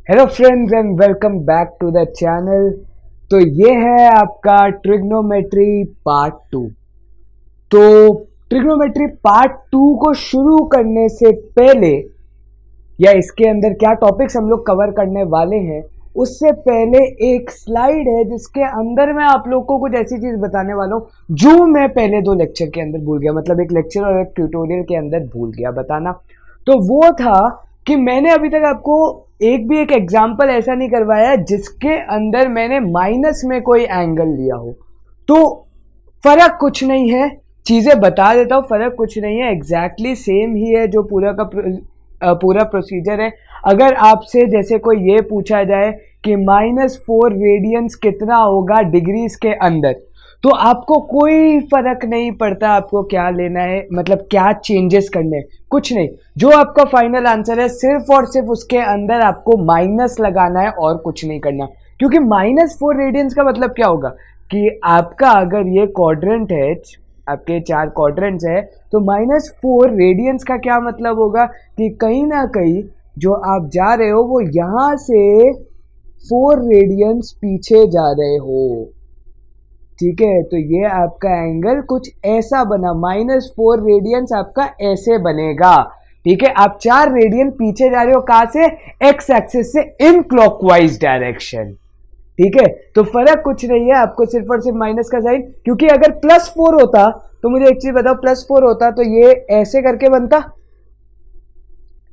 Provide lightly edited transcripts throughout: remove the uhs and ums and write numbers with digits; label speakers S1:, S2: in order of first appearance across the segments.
S1: Hello friends and welcome back to the channel. तो ये है आपका ट्रिग्नोमेट्री पार्ट 2। तो ट्रिग्नोमेट्री पार्ट 2 को शुरू करने से पहले या इसके अंदर क्या टॉपिक्स हम लोग कवर करने वाले हैं उससे पहले एक स्लाइड है जिसके अंदर मैं आप लोग को कुछ ऐसी चीज बताने वाला हूँ जो मैं पहले 2 लेक्चर के अंदर भूल गया, मतलब एक लेक्चर और एक ट्यूटोरियल के अंदर भूल गया बताना। तो वो था कि मैंने अभी तक आपको एक भी एक एग्जाम्पल ऐसा नहीं करवाया जिसके अंदर मैंने माइनस में कोई एंगल लिया हो। तो फर्क कुछ नहीं है, चीजें बता देता हूँ, फर्क कुछ नहीं है, एग्जैक्टली सेम ही है जो पूरा प्रोसीजर है। अगर आपसे जैसे कोई ये पूछा जाए कि -4 रेडियंस कितना होगा डिग्रीज के अंदर, तो आपको कोई फर्क नहीं पड़ता आपको क्या लेना है, मतलब क्या चेंजेस करने हैं, कुछ नहीं। जो आपका फाइनल आंसर है सिर्फ और सिर्फ उसके अंदर आपको माइनस लगाना है और कुछ नहीं करना। क्योंकि -4 रेडियंस का मतलब क्या होगा कि आपका अगर ये क्वाड्रेंट है, आपके 4 क्वाड्रेंट्स है, तो -4 रेडियंस का क्या मतलब होगा कि कहीं ना कहीं जो आप जा रहे हो वो यहां से 4 रेडियंस पीछे जा रहे हो। ठीक है, तो ये आपका एंगल कुछ ऐसा बना, -4 रेडियंस आपका ऐसे बनेगा। ठीक है, आप 4 रेडियन पीछे जा रहे हो, कहां से? एक्स एक्सिस से, इन क्लॉकवाइज डायरेक्शन। ठीक है, तो फर्क कुछ नहीं है, आपको सिर्फ और सिर्फ माइनस का साइन, क्योंकि अगर +4 होता तो मुझे एक चीज बताओ, +4 होता तो ये ऐसे करके बनता।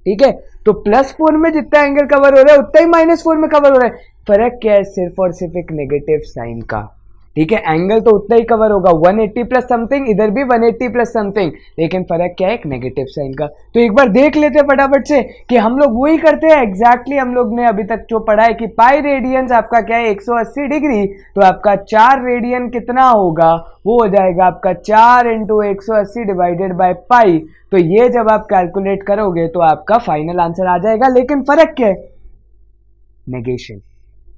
S1: ठीक है, तो +4 में जितना एंगल कवर हो रहा है उतना ही -4 में कवर हो रहा है। फर्क क्या है? सिर्फ और सिर्फ एक नेगेटिव साइन का। ठीक है, एंगल तो उतना ही कवर होगा, 180 प्लस समथिंग, इधर भी 180 प्लस समथिंग, लेकिन फर्क क्या है? एक नेगेटिव साइन का। तो एक बार देख लेते हैं फटाफट से कि हम लोग वही करते हैं एग्जैक्टली। हम लोग ने अभी तक जो पढ़ा है कि पाई रेडियंस आपका क्या है? 180 डिग्री। तो आपका 4 रेडियन कितना होगा? वो हो जाएगा आपका 4 × 180 डिवाइडेड बाय पाई। तो ये जब आप कैलकुलेट करोगे तो आपका फाइनल आंसर आ जाएगा। लेकिन फर्क क्या है?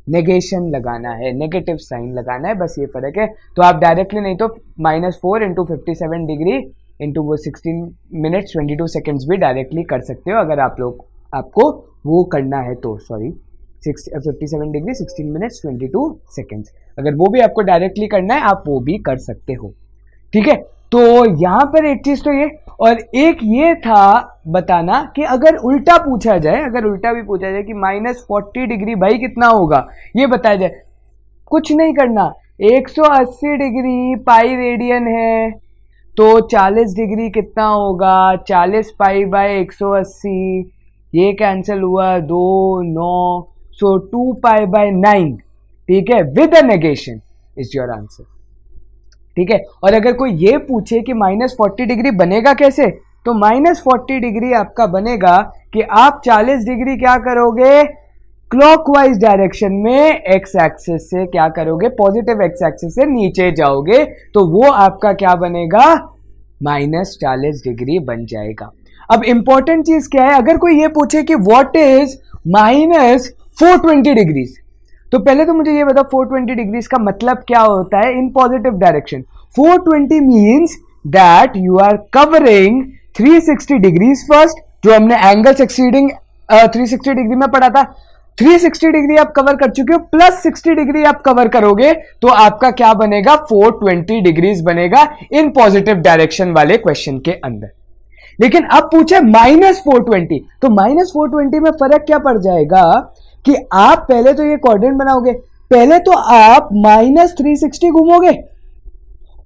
S1: नेगेशन लगाना है, नेगेटिव साइन लगाना है, बस ये फर्क है। तो आप डायरेक्टली नहीं तो -4 × 57 डिग्री इंटू वो 16 मिनट्स 22 सेकेंड्स भी डायरेक्टली कर सकते हो, अगर आपको वो करना है तो। सॉरी, 57 डिग्री 16 मिनट्स 22 सेकेंड्स, अगर वो भी आपको डायरेक्टली करना है आप वो भी कर सकते हो। ठीक है, तो यहां पर एक चीज तो ये, और एक ये था बताना कि अगर उल्टा पूछा जाए, अगर उल्टा भी पूछा जाए कि -40 डिग्री भाई कितना होगा, ये बताया जाए, कुछ नहीं करना। 180 डिग्री पाई रेडियन है, तो 40 डिग्री कितना होगा? 40 पाई बाय 180, ये कैंसिल हुआ, 2 9, सो 2 पाई बाय 9। ठीक है, with a negation is your answer. ठीक है, और अगर कोई ये पूछे कि -40 डिग्री बनेगा कैसे, तो -40 डिग्री आपका बनेगा कि आप 40 डिग्री क्या करोगे? क्लॉकवाइज डायरेक्शन में एक्स एक्सिस से क्या करोगे? पॉजिटिव एक्स एक्सिस से नीचे जाओगे, तो वो आपका क्या बनेगा? -40 डिग्री बन जाएगा। अब इंपॉर्टेंट चीज क्या है, अगर कोई ये पूछे कि व्हाट इज -420 डिग्रीज, तो पहले तो मुझे ये बताओ 420 डिग्रीज का मतलब क्या होता है in positive direction. 420 means that you are covering 360 degrees first, जो हमने एंगल एक्सीडिंग 360 डिग्री में पढ़ा था। 360 डिग्री आप कवर कर चुके हो, प्लस 60 डिग्री आप कवर करोगे, तो आपका क्या बनेगा? 420 डिग्रीज बनेगा इन पॉजिटिव डायरेक्शन वाले क्वेश्चन के अंदर। लेकिन अब पूछे -420, तो -420 में फर्क क्या पड़ जाएगा कि आप पहले तो ये क्वाड्रेंट बनाओगे, पहले तो आप -360 घूमोगे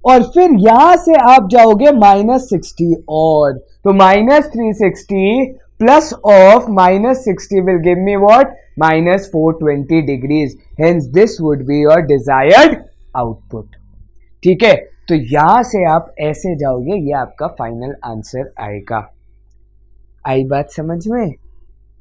S1: और फिर यहां से आप जाओगे -60, और तो -360 plus of -60 will give me what? -420 degrees. Hence this would be your desired output. ठीक है, तो यहां से आप ऐसे जाओगे, ये आपका फाइनल आंसर आएगा। आई बात समझ में?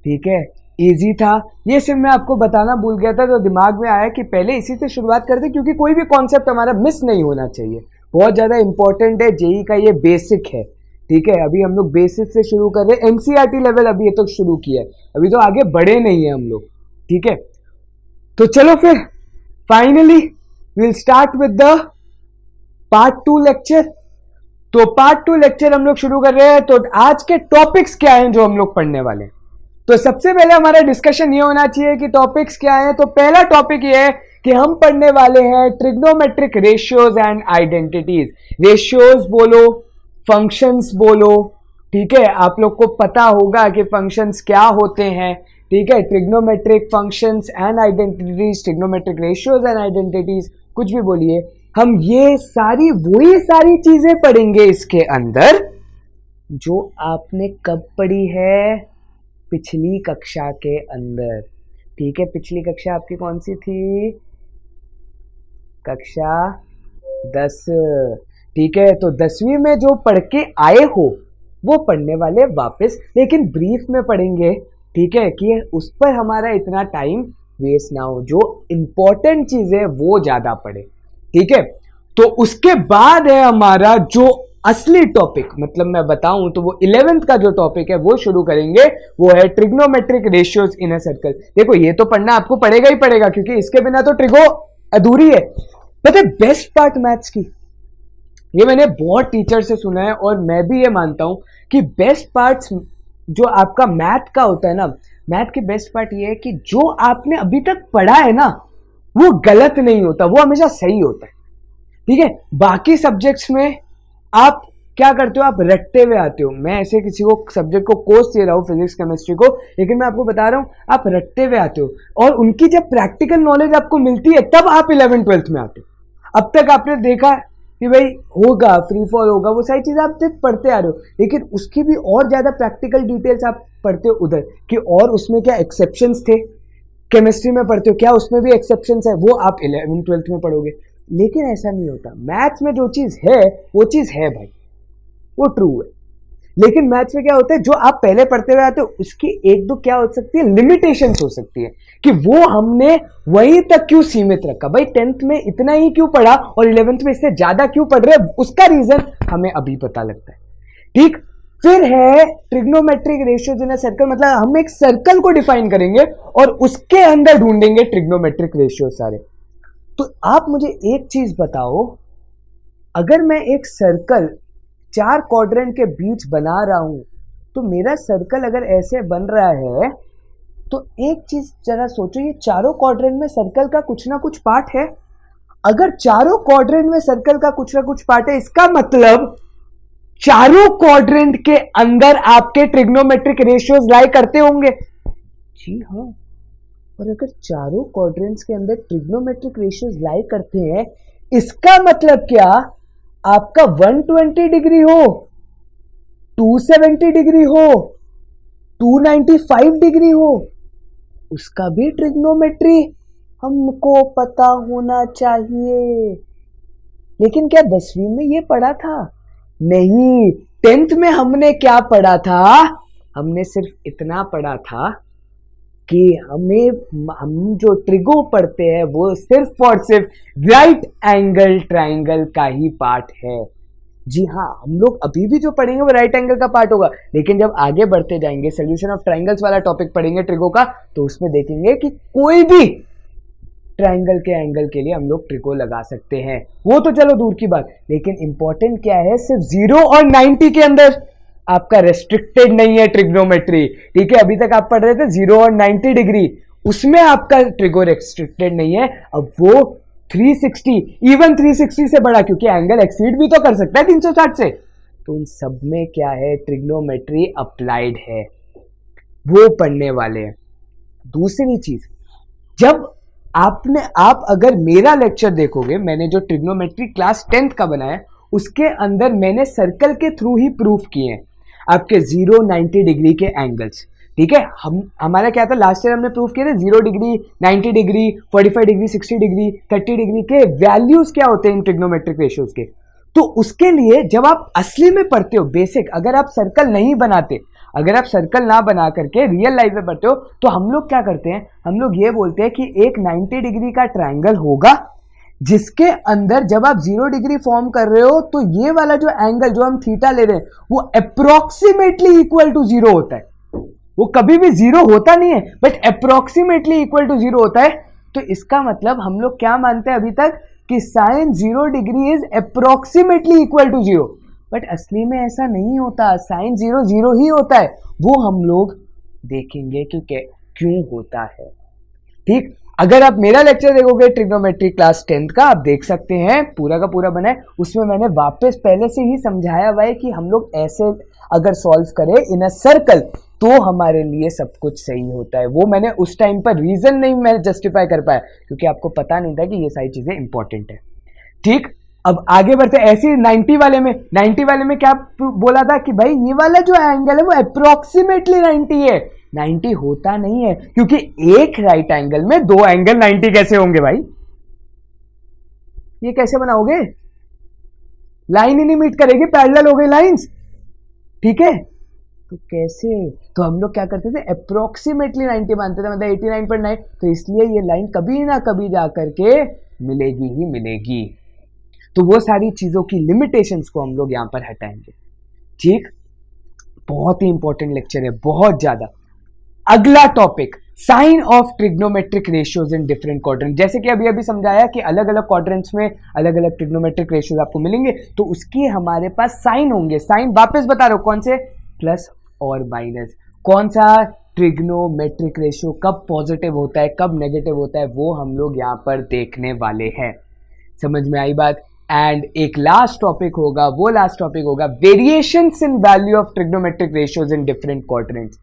S1: ठीक है, इजी था ये, सिर्फ मैं आपको बताना भूल गया था, तो दिमाग में आया कि पहले इसी से शुरुआत करते, क्योंकि कोई भी कॉन्सेप्ट हमारा मिस नहीं होना चाहिए, बहुत ज्यादा इंपॉर्टेंट है। जेई का ये बेसिक है। ठीक है, अभी हम लोग बेसिक से शुरू कर रहे हैं, एनसीईआरटी लेवल अभी ये तो शुरू किया है, अभी तो आगे बढ़े नहीं है हम लोग। ठीक है, तो चलो फिर finally will start with the part 2 lecture. तो पार्ट 2 लेक्चर हम लोग शुरू कर रहे हैं। तो आज के टॉपिक्स क्या हैं जो हम लोग पढ़ने वाले हैं? तो सबसे पहले हमारा डिस्कशन ये होना चाहिए कि टॉपिक्स क्या है। तो पहला टॉपिक ये है कि हम पढ़ने वाले हैं trigonometric ratios and identities. Ratios बोलो, फंक्शंस बोलो, ठीक है, आप लोग को पता होगा कि फंक्शंस क्या होते हैं, ठीक है, trigonometric functions and identities, trigonometric ratios and identities, कुछ भी बोलिए, हम ये सारी वही सारी चीजें पढ़ेंगे इसके अंदर जो आपने कब पढ़ी है, पिछली कक्षा के अंदर, ठीक है। पिछली कक्षा आपकी कौन सी थी? कक्षा 10, ठीक है। तो 10वीं में जो पढ़ के आए हो वो पढ़ने वाले वापस, लेकिन ब्रीफ में पढ़ेंगे, ठीक है, कि उस पर हमारा इतना टाइम वेस्ट ना हो, जो इंपॉर्टेंट चीज है वो ज्यादा पढ़े, ठीक है। तो उसके बाद है हमारा जो असली टॉपिक, मतलब मैं बताऊं तो वो 11th का जो टॉपिक है वो शुरू करेंगे, वो है trigonometric ratios in a circle. देखो ये तो पढ़ना आपको पड़ेगा ही पड़ेगा, क्योंकि इसके बिना तो ट्रिगो अधूरी है। पता बेस्ट पार्ट मैथ्स की, ये मैंने बहुत टीचर से सुना है और मैं भी ये मानता हूं कि बेस्ट पार्ट जो आपका मैथ का होता है ना, मैथ की बेस्ट पार्ट ये है कि जो आपने अभी तक पढ़ा है ना वो गलत नहीं होता, वो हमेशा सही होता है, ठीक है। बाकी सब्जेक्ट्स में आप क्या करते हो, आप रटते हुए आते हो। मैं ऐसे किसी को सब्जेक्ट को कोर्स दे रहा हूँ फिजिक्स केमिस्ट्री को, लेकिन मैं आपको बता रहा हूँ आप रटते हुए आते हो, और उनकी जब प्रैक्टिकल नॉलेज आपको मिलती है तब आप 11th 12th में आते हो। अब तक आपने देखा कि भाई होगा, फ्री फॉल होगा, वो सारी चीजें आप तक पढ़ते आ रहे हो, लेकिन उसकी भी और ज्यादा प्रैक्टिकल डिटेल्स आप पढ़ते हो उधर कि और उसमें क्या एक्सेप्शंस थे, केमिस्ट्री में पढ़ते हो क्या उसमें भी एक्सेप्शंस है, वो आप 11th 12th में पढ़ोगे। लेकिन ऐसा नहीं होता, मैथ्स में जो चीज है वो चीज है भाई, वो ट्रू है। लेकिन मैथ्स में क्या होता है, जो आप पहले पढ़ते हुए आते हो उसकी एक दो क्या हो सकती है, लिमिटेशंस हो सकती है, कि वो हमने वहीं तक क्यों सीमित रखा। भाई 10th में इतना ही क्यों पढ़ा और 11th में इससे ज्यादा क्यों पढ़ रहे, उसका रीजन हमें अभी पता लगता है, ठीक। फिर है trigonometric ratios in a circle, मतलब हम एक सर्कल को डिफाइन करेंगे और उसके अंदर ढूंढेंगे ट्रिग्नोमेट्रिक रेशियोज सारे। तो आप मुझे एक चीज बताओ, अगर मैं एक सर्कल 4 क्वाड्रेंट के बीच बना रहा हूं, तो मेरा सर्कल अगर ऐसे बन रहा है, तो एक चीज जरा सोचो, ये चारों क्वाड्रेंट में सर्कल का कुछ ना कुछ पार्ट है। अगर चारों क्वाड्रेंट में सर्कल का कुछ ना कुछ पार्ट है, इसका मतलब चारों क्वाड्रेंट के अंदर आपके ट्रिग्नोमेट्रिक रेशियोज लाई करते होंगे। जी हाँ, और अगर चारों क्वाड्रेंट्स के अंदर ट्रिग्नोमेट्रिक रेशियोज लाई करते हैं, इसका मतलब क्या, आपका 120 डिग्री हो, 270 डिग्री हो, 295 डिग्री हो, उसका भी ट्रिग्नोमेट्री हमको पता होना चाहिए। लेकिन क्या 10वीं में ये पढ़ा था? नहीं। 10th में हमने क्या पढ़ा था, हमने सिर्फ इतना पढ़ा था कि हम जो ट्रिगो पढ़ते हैं वो सिर्फ और सिर्फ राइट एंगल ट्राइंगल का ही पार्ट है। जी हाँ, हम लोग अभी भी जो पढ़ेंगे वो राइट एंगल का पार्ट होगा, लेकिन जब आगे बढ़ते जाएंगे सोल्यूशन ऑफ ट्राइंगल्स वाला टॉपिक पढ़ेंगे ट्रिगो का, तो उसमें देखेंगे कि कोई भी ट्राइंगल के एंगल के लिए हम लोग ट्रिगो लगा सकते हैं। वो तो चलो दूर की बात, लेकिन इंपॉर्टेंट क्या है, सिर्फ 0 और 90 के अंदर आपका रेस्ट्रिक्टेड नहीं है ट्रिग्नोमेट्री, ठीक है। अभी तक आप पढ़ रहे थे 0 और 90 डिग्री, उसमें आपका ट्रिगो रेस्ट्रिक्टेड नहीं है। अब वो 360, इवन 360 से बड़ा, क्योंकि एंगल एक्सीड भी तो कर सकता है 360 से, तो उन सब में क्या है, ट्रिग्नोमेट्री अप्लाइड है, वो पढ़ने वाले हैं। दूसरी चीज, जब आप अगर मेरा लेक्चर देखोगे, मैंने जो ट्रिग्नोमेट्री क्लास 10th का बनाया उसके अंदर मैंने सर्कल के थ्रू ही प्रूफ किए हैं आपके 0 90 डिग्री के एंगल्स, ठीक है। हमारा क्या था, लास्ट ईयर हमने प्रूफ किए थे 0 degree, 90 degree, 45 degree, 60 degree, 30 degree के वैल्यूज क्या होते हैं इन ट्रिग्नोमेट्रिक रेशियोज के। तो उसके लिए जब आप असली में पढ़ते हो बेसिक, अगर आप सर्कल नहीं बनाते, अगर आप सर्कल ना बना करके रियल लाइफ में पढ़ते हो, तो हम लोग क्या करते हैं, हम लोग ये बोलते हैं कि एक 90 डिग्री का ट्राइंगल होगा जिसके अंदर जब आप 0 डिग्री फॉर्म कर रहे हो, तो ये वाला जो एंगल जो हम थीटा ले रहे हैं वो अप्रोक्सीमेटली इक्वल टू 0 होता है। वो कभी भी 0 होता नहीं है, बट अप्रोक्सीमेटली इक्वल टू 0 होता है। तो इसका मतलब हम लोग क्या मानते हैं अभी तक, कि sine 0 degree is approximately equal to 0, but असली में ऐसा नहीं होता, साइन 0 0 ही होता है। वो हम लोग देखेंगे कि क्यों होता है। ठीक, अगर आप मेरा लेक्चर देखोगे ट्रिग्नोमेट्री क्लास 10th का, आप देख सकते हैं पूरा का पूरा बना है, उसमें मैंने वापस पहले से ही समझाया हुआ है कि हम लोग ऐसे अगर सॉल्व करें इन अ सर्कल तो हमारे लिए सब कुछ सही होता है। वो मैंने उस टाइम पर रीजन नहीं मैं जस्टिफाई कर पाया क्योंकि आपको पता नहीं था कि ये सारी चीजें इंपॉर्टेंट है। ठीक, अब आगे बढ़ते ऐसे 90 वाले में क्या बोला था कि भाई ये वाला जो एंगल है वो अप्रोक्सीमेटली 90 है। 90 होता नहीं है क्योंकि एक राइट एंगल में दो एंगल 90 कैसे होंगे भाई? ये कैसे बनाओगे? लाइन ही नहीं मीट करेगी, पैरेलल हो गई लाइंस। ठीक है, तो कैसे? तो हम लोग क्या करते थे, अप्रोक्सीमेटली 90 मानते थे, मतलब 89.9। तो इसलिए ये लाइन कभी ना कभी जाकर के मिलेगी ही मिलेगी। तो वो सारी चीजों की लिमिटेशंस को हम लोग यहां पर हटाएंगे। ठीक, बहुत ही इंपॉर्टेंट लेक्चर है, बहुत ज्यादा। अगला topic, sign of trigonometric ratios in different quadrant. जैसे कि अभी अभी समझाया कि अलग अलग क्वाड्रेंट्स में अलग अलग ट्रिग्नोमेट्रिक रेशियोज आपको मिलेंगे, तो उसके हमारे पास साइन होंगे। साइन वापस बता रहा हूं कौन से, प्लस और माइनस। कौन सा ट्रिग्नोमेट्रिक रेशियो कब पॉजिटिव होता है कब नेगेटिव होता है वो हम लोग यहां पर देखने वाले हैं। समझ में आई बात? एंड एक लास्ट टॉपिक होगा, वो लास्ट टॉपिक होगा variations in value of trigonometric ratios in different quadrants.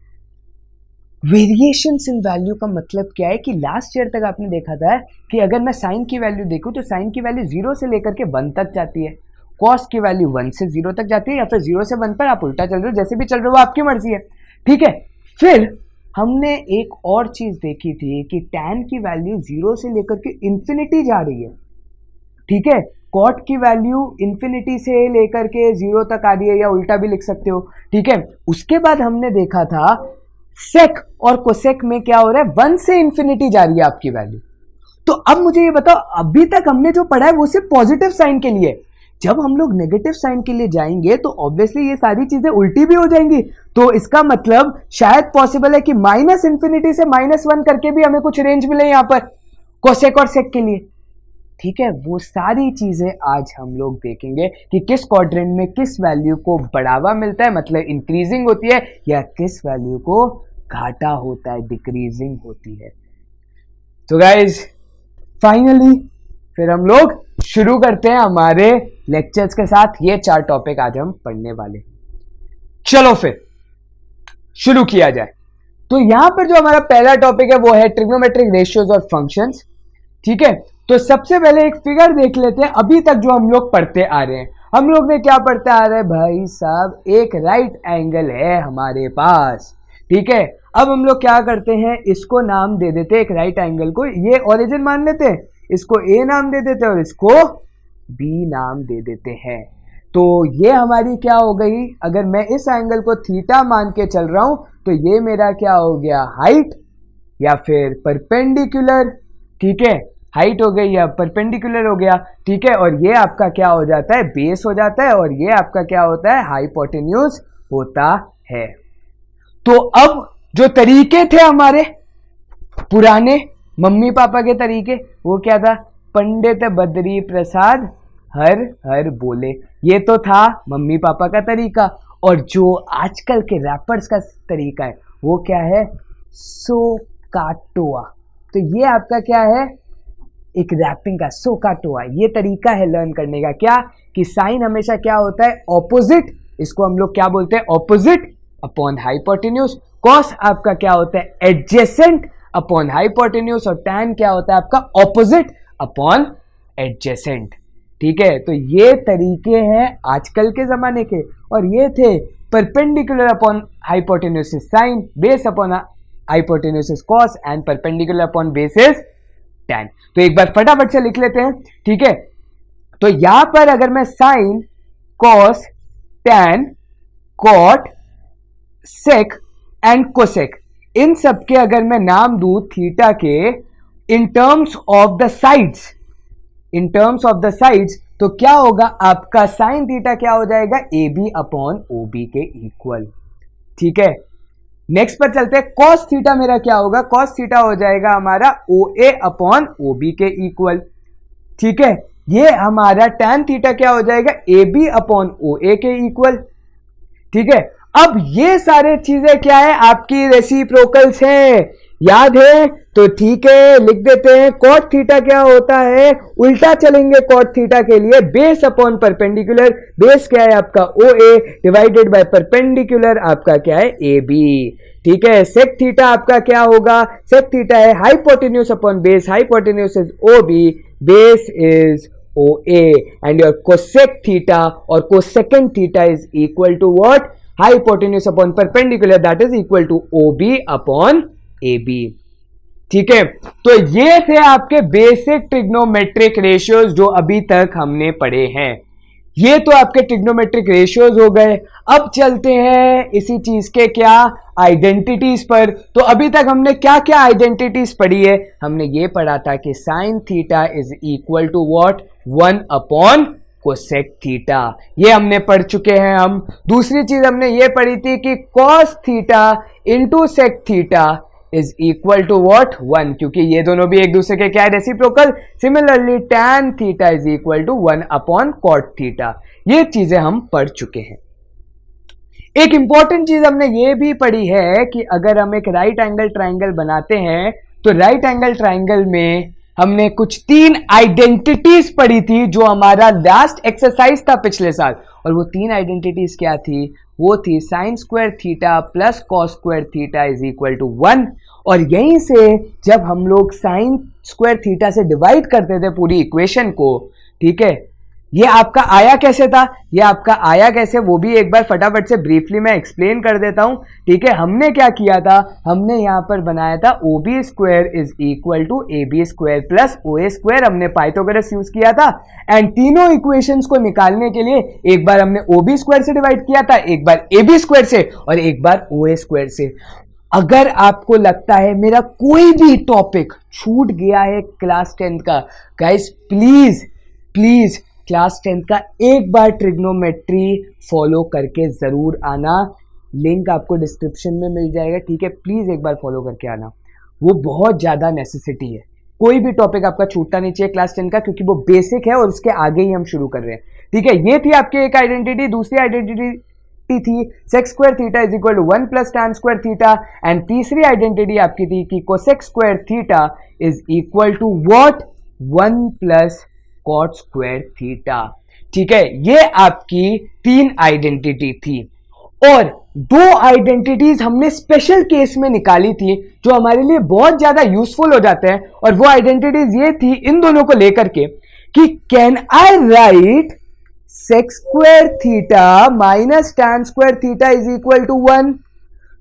S1: Variations in value का मतलब क्या है कि लास्ट ईयर तक आपने देखा था कि अगर मैं साइन की वैल्यू देखूं तो साइन की वैल्यू 0 से लेकर के 1 तक जाती है, कॉस की वैल्यू 1 से 0 तक जाती है, या फिर 0 से 1 पर आप उल्टा चल रहे हो, जैसे भी चल रहे हो आपकी मर्जी है। ठीक है, फिर हमने एक और चीज देखी थी कि टैन की वैल्यू 0 से लेकर के इंफिनिटी जा रही है। ठीक है, कॉट की वैल्यू इंफिनिटी से लेकर के 0 तक आ रही है, या उल्टा भी लिख सकते हो। ठीक है, उसके बाद हमने देखा था सेक और कोसेक में क्या हो रहा है, 1 से इंफिनिटी जा रही है आपकी वैल्यू। तो अब मुझे ये बताओ, अभी तक हमने जो पढ़ा है वो सिर्फ पॉजिटिव साइन के लिए, जब हम लोग नेगेटिव साइन के लिए जाएंगे तो ऑब्वियसली ये सारी चीजें उल्टी भी हो जाएंगी। तो इसका मतलब शायद पॉसिबल है कि माइनस इंफिनिटी से -1 करके भी हमें कुछ रेंज मिले यहां पर कोसेक और सेक के लिए। ठीक है, वो सारी चीजें आज हम लोग देखेंगे कि किस क्वाड्रेंट में किस वैल्यू को बढ़ावा मिलता है, मतलब इंक्रीजिंग होती है, या किस वैल्यू को घाटा होता है, डिक्रीजिंग होती है। तो गाइज फाइनली फिर हम लोग शुरू करते हैं हमारे लेक्चर्स के साथ। ये 4 टॉपिक आज हम पढ़ने वाले। चलो फिर शुरू किया जाए। तो यहां पर जो हमारा पहला टॉपिक है वो है ट्रिग्नोमेट्रिक रेशियोज और फंक्शंस। ठीक है, तो सबसे पहले एक फिगर देख लेते हैं। अभी तक जो हम लोग पढ़ते आ रहे हैं, हम लोग ने क्या पढ़ते आ रहे हैं भाई साहब, एक राइट एंगल है हमारे पास। ठीक है, अब हम लोग क्या करते हैं, इसको नाम दे देते हैं, एक राइट एंगल को ये ओरिजिन मान लेते हैं, इसको ए नाम दे देते हैं और इसको बी नाम दे देते हैं। तो ये हमारी क्या हो गई, अगर मैं इस एंगल को थीटा मान के चल रहा हूं तो ये मेरा क्या हो गया, हाइट या फिर परपेंडिकुलर। ठीक है, हाइट हो गई या परपेंडिकुलर हो गया। ठीक है, और ये आपका क्या हो जाता है, बेस हो जाता है, और ये आपका क्या होता है, हाइपोटेन्यूज होता है। तो अब जो तरीके थे हमारे पुराने मम्मी पापा के तरीके, वो क्या था, पंडित बद्री प्रसाद हर हर बोले, ये तो था मम्मी पापा का तरीका। और जो आजकल के रैपर्स का तरीका है वो क्या है, सोकाटोआ। तो ये आपका क्या है, एक रैपिंग का सोकाटोआ, ये तरीका है लर्न करने का। क्या कि साइन हमेशा क्या होता है, ऑपोजिट, इसको हम लोग क्या बोलते हैं, ऑपोजिट अपॉन हाइपोटेन्यूज। कॉस आपका क्या होता है, एडजेसेंट अपॉन हाइपोटेन्यूज, और टैन क्या होता है आपका, ऑपोजिट अपॉन एडजेसेंट। ठीक है, तो ये तरीके हैं आजकल के जमाने के, और ये थे perpendicular upon hypotenuse sine, base upon hypotenuse cos, and perpendicular upon basis tan. तो एक बार फटाफट से लिख लेते हैं। ठीक है, तो यहां पर अगर मैं sine, cos, tan, cot, sec and cosec, इन सब के अगर मैं नाम दूं थीटा के in terms of the sides, in terms of the sides, तो क्या होगा आपका साइन थीटा क्या हो जाएगा, A B upon O B के इक्वल। ठीक है, नेक्स्ट पर चलते हैं। कॉस थीटा मेरा क्या होगा, कॉस थीटा हो जाएगा हमारा ओ ए अपॉन ओ बी के इक्वल। ठीक है, ये हमारा टैन थीटा क्या हो जाएगा, ए बी अपॉन ओ ए के इक्वल। ठीक है, अब ये सारे चीजें क्या है, आपकी रेसिप्रोकल्स हैं, याद है? तो ठीक है, लिख देते हैं। कॉट थीटा क्या होता है, उल्टा चलेंगे कॉट थीटा के लिए, बेस अपॉन परपेंडिकुलर, बेस क्या है आपका OA डिवाइडेड बाय परपेंडिकुलर आपका क्या है AB, ठीक है। सेक थीटा आपका क्या होगा, सेक थीटा है hypotenuse upon base, hypotenuse is OB, base is OA, and your cosec theta और cosecant theta is equal to what, hypotenuse upon perpendicular, that is equal to OB upon AB, ठीक है। तो ये थे आपके basic trigonometric ratios जो अभी तक हमने पढ़े हैं। ये तो आपके ट्रिग्नोमेट्रिक रेशियोज हो गए। अब चलते हैं इसी चीज के क्या, आइडेंटिटीज पर। तो अभी तक हमने क्या क्या आइडेंटिटीज पढ़ी है, हमने ये पढ़ा था कि sine theta is equal to what, 1 upon cosec theta, ये हमने पढ़ चुके हैं हम। दूसरी चीज हमने ये पढ़ी थी कि cos theta into sec theta is equal to what, 1, क्योंकि ये दोनों भी एक दूसरे के क्या है, reciprocal. Similarly tan theta is equal to 1 upon cot theta, ये चीजें हम पढ़ चुके हैं। एक इंपॉर्टेंट चीज हमने ये भी पढ़ी है कि अगर हम एक राइट एंगल ट्राइंगल बनाते हैं तो राइट एंगल ट्राइंगल में हमने कुछ 3 आइडेंटिटीज पढ़ी थी जो हमारा लास्ट एक्सरसाइज था पिछले साल, और वो 3 आइडेंटिटीज क्या थी, वो थी sine square theta plus cos square theta is equal to 1, और यहीं से जब हम लोग साइन स्क्वायर थीटा से डिवाइड करते थे पूरी इक्वेशन को, ठीक है, ये आपका आया कैसे था, ये आपका आया कैसे वो भी एक बार फटाफट से ब्रीफली मैं एक्सप्लेन कर देता हूं, ठीक है। हमने क्या किया था, हमने यहां पर बनाया था OB square is equal to AB square plus OA square, हमने पाइथागोरस यूज किया था, एंड तीनों इक्वेशंस को निकालने के लिए एक बार हमने OB स्क्वायर से डिवाइड किया था, एक बार AB स्क्वायर से और एक बार OA स्क्वायर से। अगर आपको लगता है मेरा कोई भी टॉपिक छूट गया है क्लास 10th का, गाइस प्लीज क्लास 10th का एक बार ट्रिग्नोमेट्री फॉलो करके जरूर आना, लिंक आपको डिस्क्रिप्शन में मिल जाएगा, ठीक है। प्लीज एक बार फॉलो करके आना, वो बहुत ज्यादा नेसेसिटी है। कोई भी टॉपिक आपका छूटना नहीं चाहिए क्लास 10 का, क्योंकि वो बेसिक है और उसके आगे ही हम शुरू कर रहे हैं, ठीक है। ये थी आपकी एक आइडेंटिटी। दूसरी आइडेंटिटी थी sec square theta is equal to 1 plus tan square theta, and तीसरी आइडेंटिटी आपकी थी कि cosec square theta is equal to what, 1 plus cot square theta, ठीक है। ये आपकी 3 आइडेंटिटी थी, और 2 आइडेंटिटीज हमने स्पेशल केस में निकाली थी जो हमारे लिए बहुत ज्यादा यूजफुल हो जाते हैं, और वो आइडेंटिटीज ये थी इन दोनों को लेकर के कि can I write sec square theta minus tan square theta is equal to 1,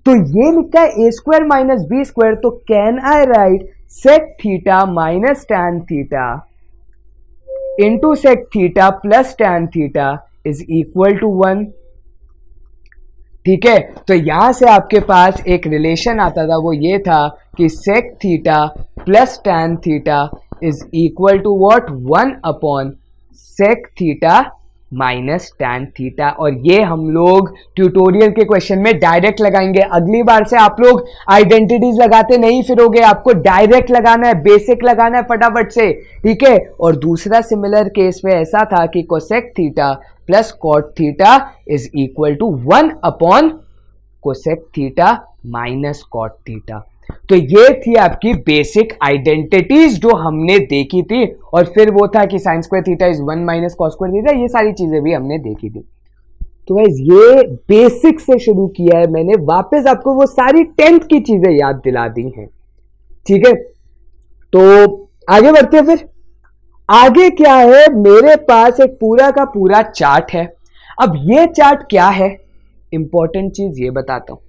S1: तो ये लिखा है a square minus b square, तो can I write sec theta minus tan theta into sec theta plus tan theta is equal to 1, ठीक है। तो यहां से आपके पास एक रिलेशन आता था, वो ये था कि sec theta plus tan theta is equal to what, 1 upon sec theta minus tan theta, और ये हम लोग ट्यूटोरियल के क्वेश्चन में डायरेक्ट लगाएंगे। अगली बार से आप लोग आइडेंटिटीज लगाते नहीं फिरोगे, आपको डायरेक्ट लगाना है, बेसिक लगाना है फटाफट से, ठीक है। और दूसरा सिमिलर केस में ऐसा था कि cosec theta plus cot theta is equal to 1 upon cosec theta minus cot theta. तो ये थी आपकी बेसिक आइडेंटिटीज जो हमने देखी थी, और फिर वो था कि sign square theta is 1 minus cos square theta, ये सारी चीजें भी हमने देखी थी। तो गाइस ये बेसिक से शुरू किया है मैंने, वापस आपको वो सारी 10th की चीजें याद दिला दी हैं, ठीक है। तो आगे बढ़ते हैं। फिर आगे क्या है, मेरे पास एक पूरा का पूरा चार्ट है। अब ये चार्ट क्या है, इंपॉर्टेंट चीज ये बताता हूं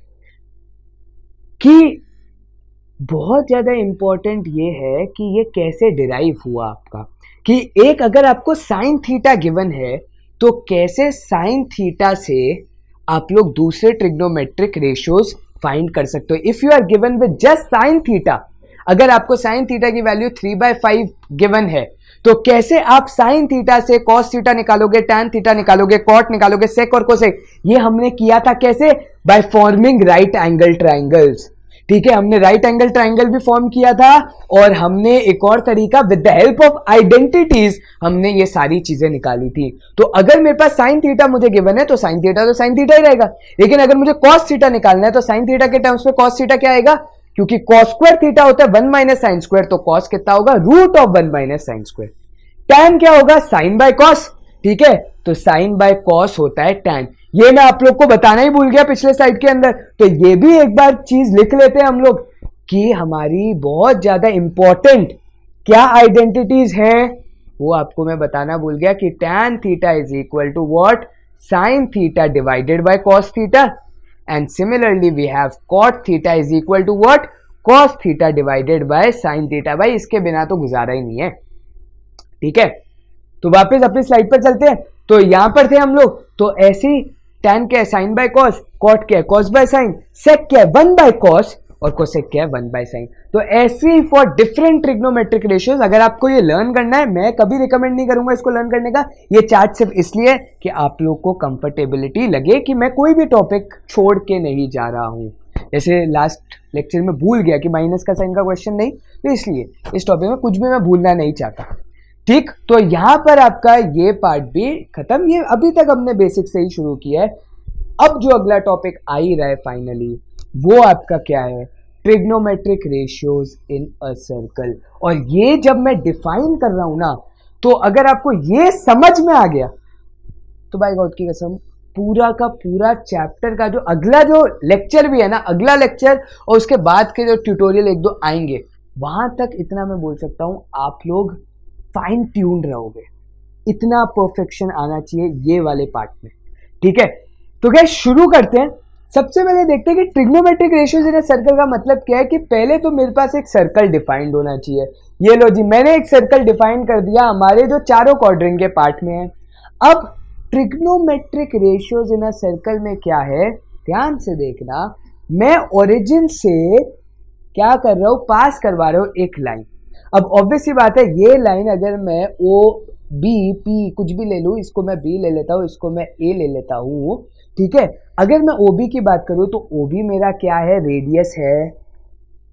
S1: कि बहुत ज्यादा इंपॉर्टेंट ये है कि ये कैसे डिराइव हुआ आपका, कि एक अगर आपको साइन थीटा गिवन है तो कैसे साइन थीटा से आप लोग दूसरे ट्रिग्नोमेट्रिक रेशियोज फाइंड कर सकते हो। If you are given with just sine theta, अगर आपको साइन थीटा की वैल्यू 3/5 गिवन है तो कैसे आप साइन थीटा से कॉस थीटा निकालोगे, टैन थीटा निकालोगे, कॉट निकालोगे, सेक और कोसेक, ये हमने किया था कैसे, by forming right angle triangles, ठीक है, हमने राइट एंगल ट्राइंगल भी फॉर्म किया था, और हमने एक और तरीका with the help of identities हमने ये सारी चीजें निकाली थी। तो अगर मेरे पास साइन थीटा मुझे गिवन है तो साइन थीटा तो साइन थीटा ही रहेगा, लेकिन अगर मुझे कॉस थीटा निकालना है तो साइन थीटा के टर्म्स में कॉस थीटा क्या आएगा, क्योंकि कॉस स्क्वायर थीटा होता है 1 माइनस साइन स्क्वायर, तो कॉस कितना होगा, root of 1 minus sine square. Tan क्या होगा, साइन बाय कॉस, ठीक है, तो साइन बाय कॉस होता है टैन। ये मैं आप लोग को बताना ही भूल गया पिछले स्लाइड के अंदर, तो ये भी एक बार चीज लिख लेते हैं हम लोग कि हमारी बहुत ज्यादा इंपॉर्टेंट क्या आइडेंटिटीज हैं, वो आपको मैं बताना भूल गया कि tan theta is equal to what, sine theta divided by cos theta, and similarly we have cot theta is equal to what, cos theta divided by sine theta. भाई इसके बिना तो गुजारा ही नहीं है, ठीक है। तो वापस अपनी स्लाइड पर चलते हैं। तो यहां पर थे हम लोग, तो ऐसी टैन क्या है, साइन बाय कॉस, कॉट क्या है, कॉस बाय साइन, सेक क्या है, 1 बाय कॉस, और कोसेक क्या है, 1 बाय साइन। तो ऐसी फॉर डिफरेंट ट्रिग्नोमेट्रिक रेशियोज अगर आपको ये लर्न करना है, मैं कभी रिकमेंड नहीं करूंगा इसको लर्न करने का, ये चार्ट सिर्फ इसलिए कि आप लोग को कंफर्टेबिलिटी लगे कि मैं कोई भी टॉपिक छोड़ के नहीं जा रहा हूं। जैसे लास्ट लेक्चर में भूल गया कि माइनस का साइन का क्वेश्चन नहीं, तो इसलिए इस टॉपिक में कुछ भी मैं भूलना नहीं चाहता, ठीक। तो यहां पर आपका ये पार्ट भी खत्म, ये अभी तक हमने बेसिक से ही शुरू किया है। अब जो अगला टॉपिक आ ही रहा है फाइनली, वो आपका क्या है, trigonometric ratios in a circle. और ये जब मैं डिफाइन कर रहा हूं ना, तो अगर आपको ये समझ में आ गया तो बाय गॉड की कसम पूरा का पूरा चैप्टर का जो अगला जो लेक्चर भी है ना, अगला लेक्चर और उसके बाद के जो ट्यूटोरियल 1-2 आएंगे, वहां तक इतना मैं बोल सकता हूं आप लोग फाइन ट्यून्ड रहोगे, इतना परफेक्शन आना चाहिए ये वाले पार्ट में, ठीक है। तो क्या शुरू करते हैं। सबसे पहले देखते हैं कि trigonometric ratios in a circle का मतलब क्या है, कि पहले तो मेरे पास एक सर्कल डिफाइंड होना चाहिए। ये लो जी, मैंने एक सर्कल डिफाइन कर दिया हमारे जो चारों क्वाड्रेंट के पार्ट में है। अब trigonometric ratios in a circle में क्या है, ध्यान से देखना, मैं ओरिजिन से क्या कर रहा हूं, पास करवा रहा हूं एक लाइन। अब ऑब्वियस सी बात है, ये लाइन अगर मैं ओ बी पी कुछ भी ले लूं, इसको मैं बी ले लेता हूं, इसको मैं ए ले लेता हूं, ठीक है। अगर मैं ओबी की बात करूं तो ओबी मेरा क्या है, रेडियस है,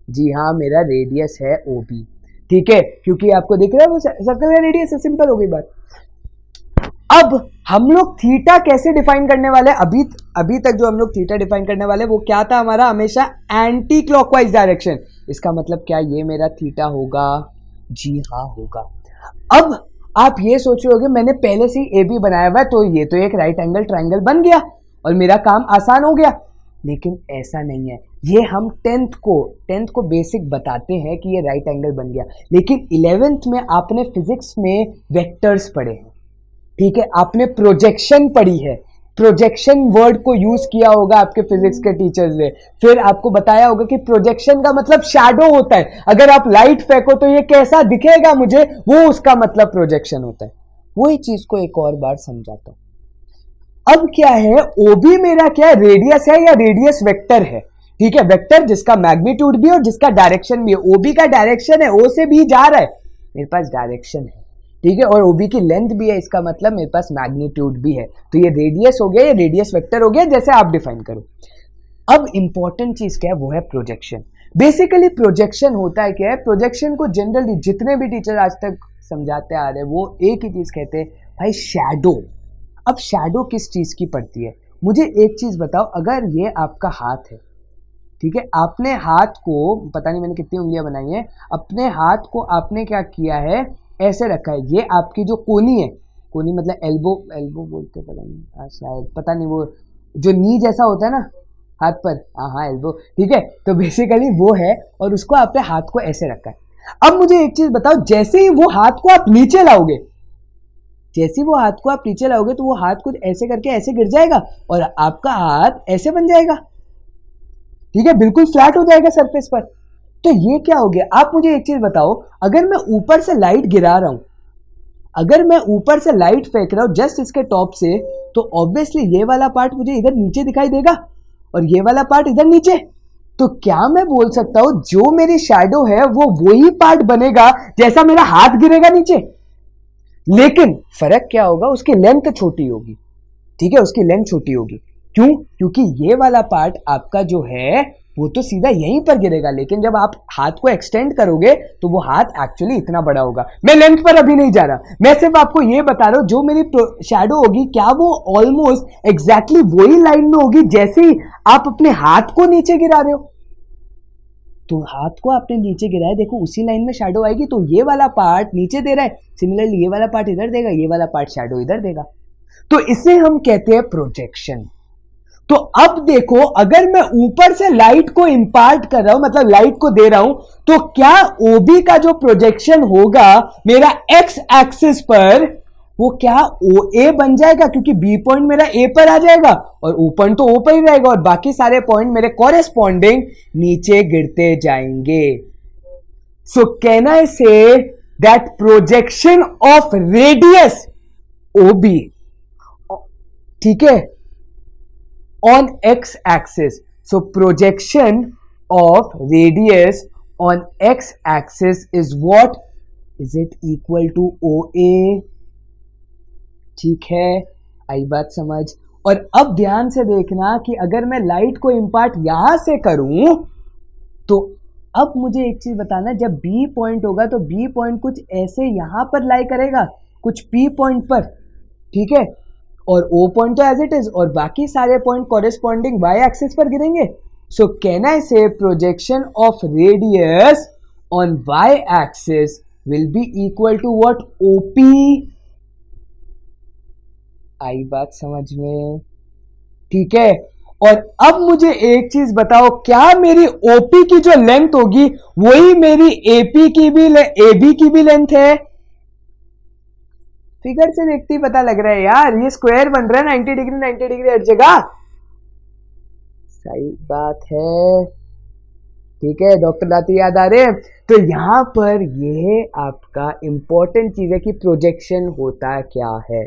S1: जी हाँ मेरा रेडियस है ओबी, ठीक है, क्योंकि आपको दिख रहा है वो सर्कल का रेडियस है, सिंपल हो गई बात। अब हम लोग थीटा कैसे डिफाइन करने वाले हैं, अभी तक जो हम लोग थीटा डिफाइन करने वाले वो क्या था हमारा, हमेशा एंटी क्लॉकवाइज डायरेक्शन। इसका मतलब क्या, ये मेरा थीटा होगा, जी हाँ होगा। अब आप ये सोच रहे होगे मैंने पहले से ही ए बी बनाया हुआ है, तो ये तो एक राइट एंगल ट्राइंगल बन गया और मेरा काम आसान हो गया, लेकिन ऐसा नहीं है। ये हम टेंथ को बेसिक बताते हैं कि ये राइट एंगल बन गया, लेकिन 11th में आपने फिजिक्स में वेक्टर्स पढ़े हैं, ठीक है, आपने प्रोजेक्शन पढ़ी है, प्रोजेक्शन वर्ड को यूज किया होगा आपके फिजिक्स के टीचर्स ने, फिर आपको बताया होगा कि प्रोजेक्शन का मतलब शैडो होता है, अगर आप लाइट फेंको तो ये कैसा दिखेगा मुझे, वो उसका मतलब प्रोजेक्शन होता है। वही चीज को एक और बार समझाता हूं। अब क्या है, ओबी मेरा क्या है, रेडियस है या रेडियस वेक्टर है, ठीक है, वेक्टर जिसका मैग्नीट्यूड भी और जिसका डायरेक्शन भी है। ओबी का डायरेक्शन है, ओ से बी जा रहा है, मेरे पास डायरेक्शन है, ठीक है, और ओबी की लेंथ भी है, इसका मतलब मेरे पास मैग्नीट्यूड भी है। तो ये रेडियस हो गया, ये रेडियस वेक्टर हो गया, जैसे आप डिफाइन करो। अब इंपॉर्टेंट चीज क्या है, वो है प्रोजेक्शन। बेसिकली प्रोजेक्शन होता है क्या है, प्रोजेक्शन को जनरली जितने भी टीचर आज तक समझाते आ रहे हैं वो एक ही चीज कहते हैं, भाई शैडो। अब शैडो किस चीज की पड़ती है, मुझे एक चीज बताओ, अगर ये आपका हाथ है, ठीक है, आपने हाथ को, पता नहीं मैंने कितनी उंगलियां बनाई है, अपने हाथ को आपने क्या किया है, ऐसे रखा है, ये आपकी जो कोनी है, कोनी मतलब एल्बो बोलते पता नहीं, शायद पता नहीं, वो जो नी जैसा होता है ना हाथ पर, हाँ एल्बो, ठीक है, तो बेसिकली वो है, और उसको आपने हाथ को ऐसे रखा है। अब मुझे एक चीज बताओ, जैसे ही वो हाथ को आप नीचे लाओगे, जैसे वो हाथ को आप नीचे लाओगे तो वो हाथ कुछ ऐसे करके ऐसे गिर जाएगा और आपका हाथ ऐसे बन जाएगा, ठीक है, बिल्कुल फ्लैट हो जाएगा सरफेस पर। तो ये क्या हो गया, आप मुझे एक चीज बताओ, अगर मैं ऊपर से लाइट गिरा रहा हूं, अगर मैं ऊपर से लाइट फेंक रहा हूं जस्ट इसके टॉप से, तो ऑब्वियसली ये वाला पार्ट मुझे इधर नीचे दिखाई देगा और ये वाला पार्ट इधर नीचे। तो क्या मैं बोल सकता हूं जो मेरी शैडो है वो वही पार्ट बनेगा जैसा मेरा हाथ गिरेगा नीचे, लेकिन फर्क क्या होगा, उसकी लेंथ छोटी होगी, ठीक है, उसकी लेंथ छोटी होगी। क्यों? क्योंकि ये वाला पार्ट आपका जो है वो तो सीधा यहीं पर गिरेगा, लेकिन जब आप हाथ को एक्सटेंड करोगे तो वो हाथ एक्चुअली इतना बड़ा होगा। मैं लेंथ पर अभी नहीं जा रहा, मैं सिर्फ आपको ये बता रहा हूं जो मेरी शैडो होगी क्या वो ऑलमोस्ट एग्जैक्टली वही लाइन में होगी जैसे ही आप अपने हाथ को नीचे गिरा रहे हो। तो हाथ को आपने नीचे गिराया, देखो उसी लाइन में शैडो आएगी, तो ये वाला पार्ट नीचे दे रहा है, सिमिलरली ये वाला पार्ट इधर देगा, ये वाला पार्ट शैडो इधर देगा। तो इसे हम कहते हैं प्रोजेक्शन। तो अब देखो अगर मैं ऊपर से लाइट को इंपार्ट कर रहा हूं, मतलब लाइट को दे रहा हूं, तो क्या ओबी का जो प्रोजेक्शन होगा मेरा एक्स एक्सिस पर, वो क्या ओ ए बन जाएगा, क्योंकि बी पॉइंट मेरा ए पर आ जाएगा और ओ पॉइंट तो ओ पर ही रहेगा और बाकी सारे पॉइंट मेरे कॉरेस्पॉन्डिंग नीचे गिरते जाएंगे। सो can I say that projection of radius OB, ठीक है, on x axis, so projection of radius on x axis is what, is it equal to OA? ठीक है, आई बात समझ। और अब ध्यान से देखना कि अगर मैं लाइट को इंपार्ट यहां से करूं तो अब मुझे एक चीज बताना, जब B पॉइंट होगा तो B पॉइंट कुछ ऐसे यहां पर लाई करेगा, कुछ P पॉइंट पर, ठीक है, और O पॉइंट तो एज इट इज और बाकी सारे पॉइंट कॉरेस्पॉन्डिंग y एक्सिस पर गिरेंगे। सो can I say projection of radius on y axis will be equal to what, OP। आई बात समझ में, ठीक है। और अब मुझे एक चीज बताओ, क्या मेरी OP की जो लेंथ होगी वही मेरी AB की भी लेंथ है? फिगर से देखते ही पता लग रहा है यार, ये स्क्वायर बन रहा है 90 डिग्री हर जगह। सही बात है, ठीक है, डॉक्टर दाती याद आ रहे हैं। तो यहां पर ये आपका इंपॉर्टेंट चीज है कि प्रोजेक्शन होता क्या है,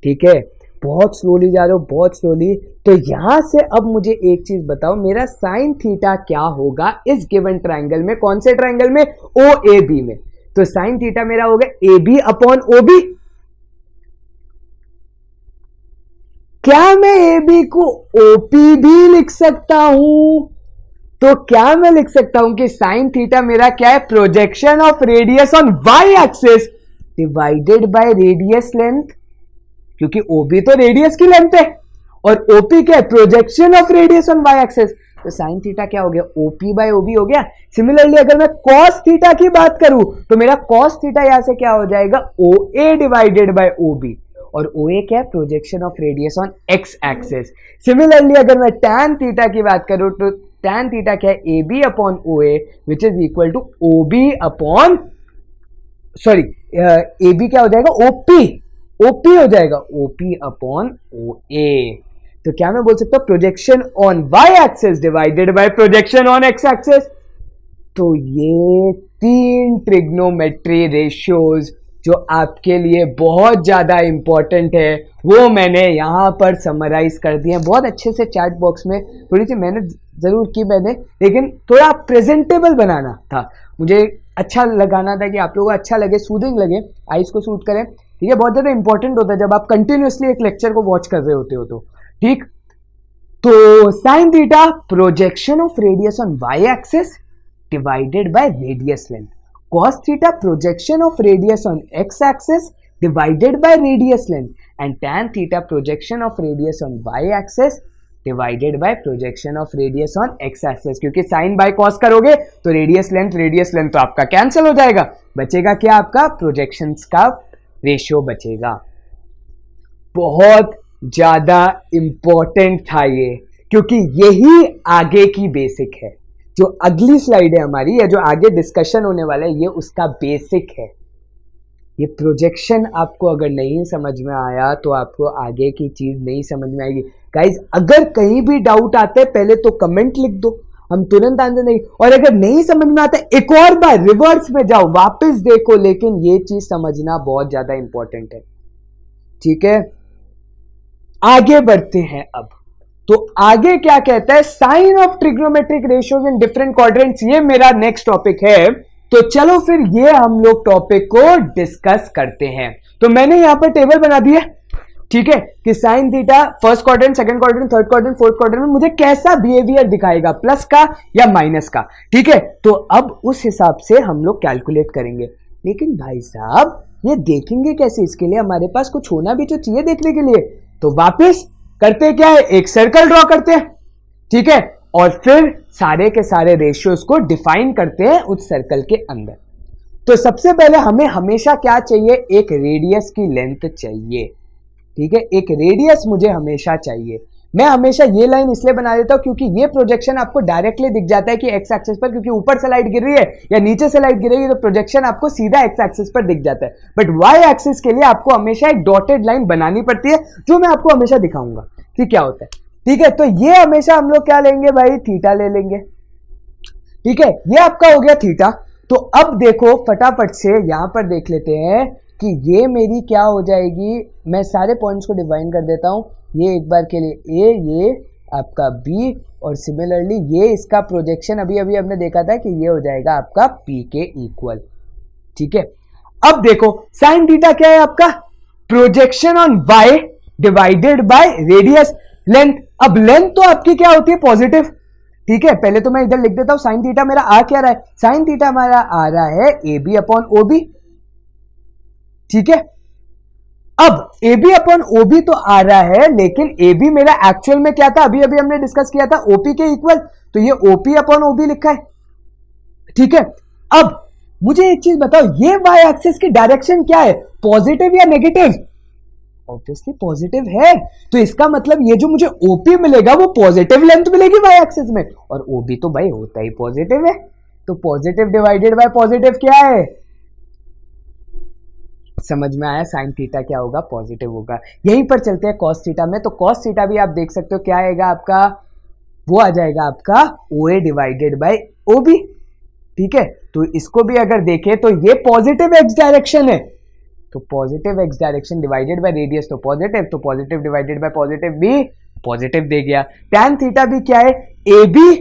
S1: ठीक है। बहुत स्लोली जा रहे हो, बहुत स्लोली। तो यहां से अब मुझे एक चीज बताओ, मेरा साइन थीटा क्या होगा इस गिवन ट्राइंगल में? कौन से ट्राइंगल में? OAB में। तो साइन थीटा मेरा होगा AB अपॉन OB। क्या मैं AB को OP भी लिख सकता हूं? तो क्या मैं लिख सकता हूं कि साइन थीटा मेरा क्या है? Projection of radius on y axis divided by radius length, क्योंकि OB तो रेडियस की लेंथ है और OP क्या है? Projection of radius on y axis. तो साइन थीटा क्या हो गया? OP बाय OB हो गया। सिमिलरली अगर मैं cos थीटा की बात करूं तो मेरा cos थीटा यहां से क्या हो जाएगा? OA डिवाइडेड बाय OB, और OA क्या है? Projection of radius on x axis. Similarly अगर मैं tan थीटा की बात करूं तो tan थीटा क्या है? AB upon OA which is equal to OB upon, sorry, AB क्या हो जाएगा? OP हो जाएगा, OP अपॉन OA। तो क्या मैं बोल सकता हूं? Projection on y axis divided by projection on x axis. तो ये 3 ट्रिग्नोमेट्री रेशियोज जो आपके लिए बहुत ज्यादा इंपॉर्टेंट है वो मैंने यहां पर समराइज कर दिए हैं। बहुत अच्छे से चैट बॉक्स में थोड़ी सी मेहनत जरूर की मैंने, लेकिन थोड़ा प्रेजेंटेबल बनाना था, मुझे अच्छा लगाना था कि आप लोगों को अच्छा लगे, सूदिंग लगे, आइज को सूट करें, ठीक है। बहुत ज्यादा इंपॉर्टेंट होता है जब आप कंटिन्यूअसली एक लेक्चर को वॉच कर रहे होते हो तो, ठीक। तो sine theta projection of radius on y axis divided by radius length, cos theta projection of radius on x axis divided by radius length, and tan theta projection of radius on y axis divided by projection of radius on x axis। क्योंकि sin by cos करोगे तो radius length तो आपका cancel हो जाएगा, बचेगा क्या? आपका प्रोजेक्शंस का रेशियो बचेगा। बहुत ज्यादा इंपॉर्टेंट था ये, क्योंकि यही आगे की बेसिक है। जो अगली स्लाइड है हमारी या जो आगे डिस्कशन होने वाला है ये उसका बेसिक है। ये प्रोजेक्शन आपको अगर नहीं समझ में आया तो आपको आगे की चीज नहीं समझ में आएगी। गाइज अगर कहीं भी डाउट आता है पहले तो कमेंट लिख दो, हम तुरंत आंसर नहीं, और अगर नहीं समझ में आता है एक और बार रिवर्स में जाओ, वापस देखो, लेकिन ये चीज समझना बहुत ज्यादा इंपॉर्टेंट है, ठीक है। आगे बढ़ते हैं अब। तो आगे क्या कहता है? Sign of trigonometric ratios in different quadrants, ये मेरा नेक्स्ट टॉपिक है। तो चलो फिर ये हम लोग टॉपिक को डिस्कस करते हैं। तो मैंने यहां पर टेबल बना दी है ठीक है, कि sine theta first quadrant, second quadrant, third quadrant, fourth quadrant में मुझे कैसा बिहेवियर दिखाएगा, प्लस का या माइनस का। ठीक है, तो अब उस हिसाब से हम लोग कैलकुलेट करेंगे। लेकिन भाई साहब ये देखेंगे कैसे, इसके लिए हमारे पास कुछ होना भी तो चाहिए देखने के लिए। तो वापस करते क्या है, एक सर्कल ड्रॉ करते हैं। ठीक है, और फिर सारे के सारे रेशियोज को डिफाइन करते हैं उस सर्कल के अंदर। तो सबसे पहले हमें हमेशा क्या चाहिए, एक रेडियस की लेंथ चाहिए। ठीक है, एक रेडियस मुझे हमेशा चाहिए। मैं हमेशा ये लाइन इसलिए बना देता हूं क्योंकि ये प्रोजेक्शन आपको डायरेक्टली दिख जाता है कि एक्स एक्सिस पर, क्योंकि ऊपर से लाइट गिर रही है या नीचे से लाइट गिर रही है, तो प्रोजेक्शन आपको सीधा एक्स एक्सिस पर दिख जाता है। बट वाई एक्सिस के लिए आपको हमेशा एक डॉटेड लाइन बनानी पड़ती है, जो मैं आपको हमेशा दिखाऊंगा कि क्या होता है। ठीक है, तो ये हमेशा हम लोग क्या लेंगे भाई, थीटा ले लेंगे। ठीक है, ये आपका हो गया थीटा। तो अब देखो फटाफट से यहां पर देख लेते हैं कि ये मेरी क्या हो जाएगी। मैं सारे पॉइंट्स को डिवाइन कर देता हूं। ये एक बार के लिए ए, ये आपका बी, और सिमिलरली ये इसका प्रोजेक्शन अभी अभी हमने देखा था कि ये हो जाएगा आपका पी के इक्वल। ठीक है, अब देखो साइन थीटा क्या है आपका, projection on y divided by radius length. अब लेंथ तो आपकी क्या होती है, पॉजिटिव। ठीक है, पहले तो मैं इधर लिख देता हूं साइन थीटा मेरा आ क्या रहा है, साइन थीटा हमारा आ रहा है A B upon O B. ठीक है, अब A B upon O B तो आ रहा है, लेकिन ए बी मेरा एक्चुअल में क्या था, अभी अभी हमने डिस्कस किया था ओपी के इक्वल, तो ये ओपी अपॉन ओबी लिखा है। ठीक है, अब मुझे एक चीज बताओ, ये वाई एक्सिस की डायरेक्शन क्या है, पॉजिटिव या नेगेटिव? ऑब्वियसली पॉजिटिव है, तो इसका मतलब ये जो मुझे ओपी मिलेगा वो पॉजिटिव लेंथ मिलेगी वाई एक्सिस में, और ओबी तो भाई होता ही पॉजिटिव है। तो पॉजिटिव डिवाइडेड बाय पॉजिटिव क्या है, समझ में आया, साइन थीटा क्या होगा, पॉजिटिव होगा। यहीं पर चलते हैं कॉस थीटा में। तो कॉस थीटा भी आप देख सकते हो क्या आएगा आपका, वो आ जाएगा आपका ओ A divided by O B. ठीक है, तो इसको भी अगर देखें तो ये पॉजिटिव एक्स डायरेक्शन है, तो positive x direction divided by radius तो पॉजिटिव, तो पॉजिटिव डिवाइडेड बाय पॉजिटिव भी पॉजिटिव दे गया। टैन थीटा भी क्या है, A B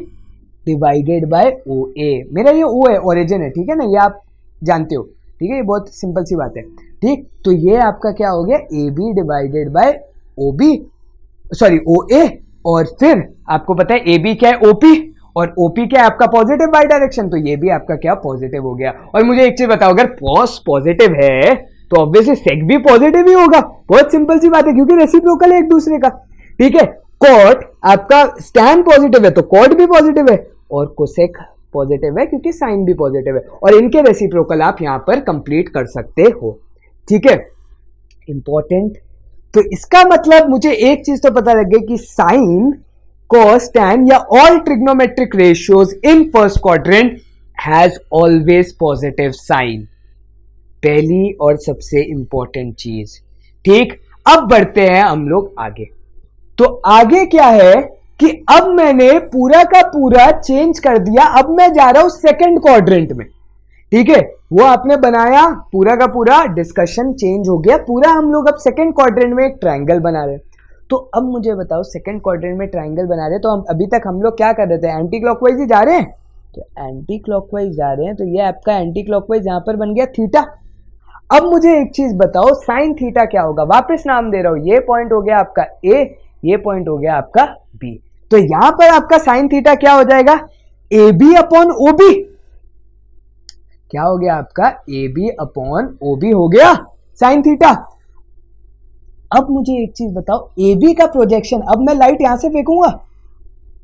S1: divided by O A. मेरा ये ओ है, ओरिजिन है, ठीक है ना, ये आप जानते हो। ठीक है, ये बहुत सिंपल सी बात है। ठीक, तो ये आपका क्या हो गया, A B divided by O B, sorry O A, और फिर आपको पता है ए बी क्या है, ओपी, और ओपी क्या है आपका पॉजिटिव बाई डायरेक्शन, तो ये भी आपका क्या पॉजिटिव हो गया। और मुझे एक चीज बताओ, अगर कॉस पॉजिटिव है तो ऑब्वियसली सेक भी पॉजिटिव ही होगा। बहुत सिंपल सी बात है, क्योंकि रेसिप्रोकल है एक दूसरे का। ठीक है, कॉट आपका टैन पॉजिटिव है तो कॉट भी पॉजिटिव है, और कोसेक पॉजिटिव है क्योंकि साइन भी पॉजिटिव है, और इनके रेसिप्रोकल आप यहां पर कंप्लीट कर सकते हो। ठीक है, इंपॉर्टेंट। तो इसका मतलब मुझे एक चीज तो पता लग गई कि साइन, cos, tan या all trigonometric ratios in first quadrant has always positive sign। पहली और सबसे इंपॉर्टेंट चीज। ठीक, अब बढ़ते हैं हम लोग आगे। तो आगे क्या है कि अब मैंने पूरा का पूरा चेंज कर दिया, अब मैं जा रहा हूं सेकंड क्वाड्रेंट में। ठीक है, वो आपने बनाया, पूरा का पूरा डिस्कशन चेंज हो गया पूरा। हम लोग अब सेकंड क्वाड्रेंट में एक ट्रायंगल बना रहे हैं। तो अब मुझे बताओ, सेकंड क्वाड्रेंट में ट्रायंगल बना रहे हैं, तो हम अभी तक हम लोग क्या कर रहे थे, एंटी क्लॉकवाइज ही जा रहे हैं। तो एंटी क्लॉकवाइज जा रहे हैं, तो ये आपका एंटी क्लॉकवाइज यहां पर बन गया थीटा। अब मुझे एक चीज बताओ, साइन थीटा क्या होगा, वापस नाम दे रहा हूं, ये पॉइंट हो गया आपका ए, ये पॉइंट हो गया आपका बी। तो यहां पर आपका साइन थीटा क्या हो जाएगा, A B upon O B. क्या हो गया आपका, A B upon O B हो गया साइन थीटा। अब मुझे एक चीज बताओ, ए बी का प्रोजेक्शन, अब मैं लाइट यहां से फेंकूंगा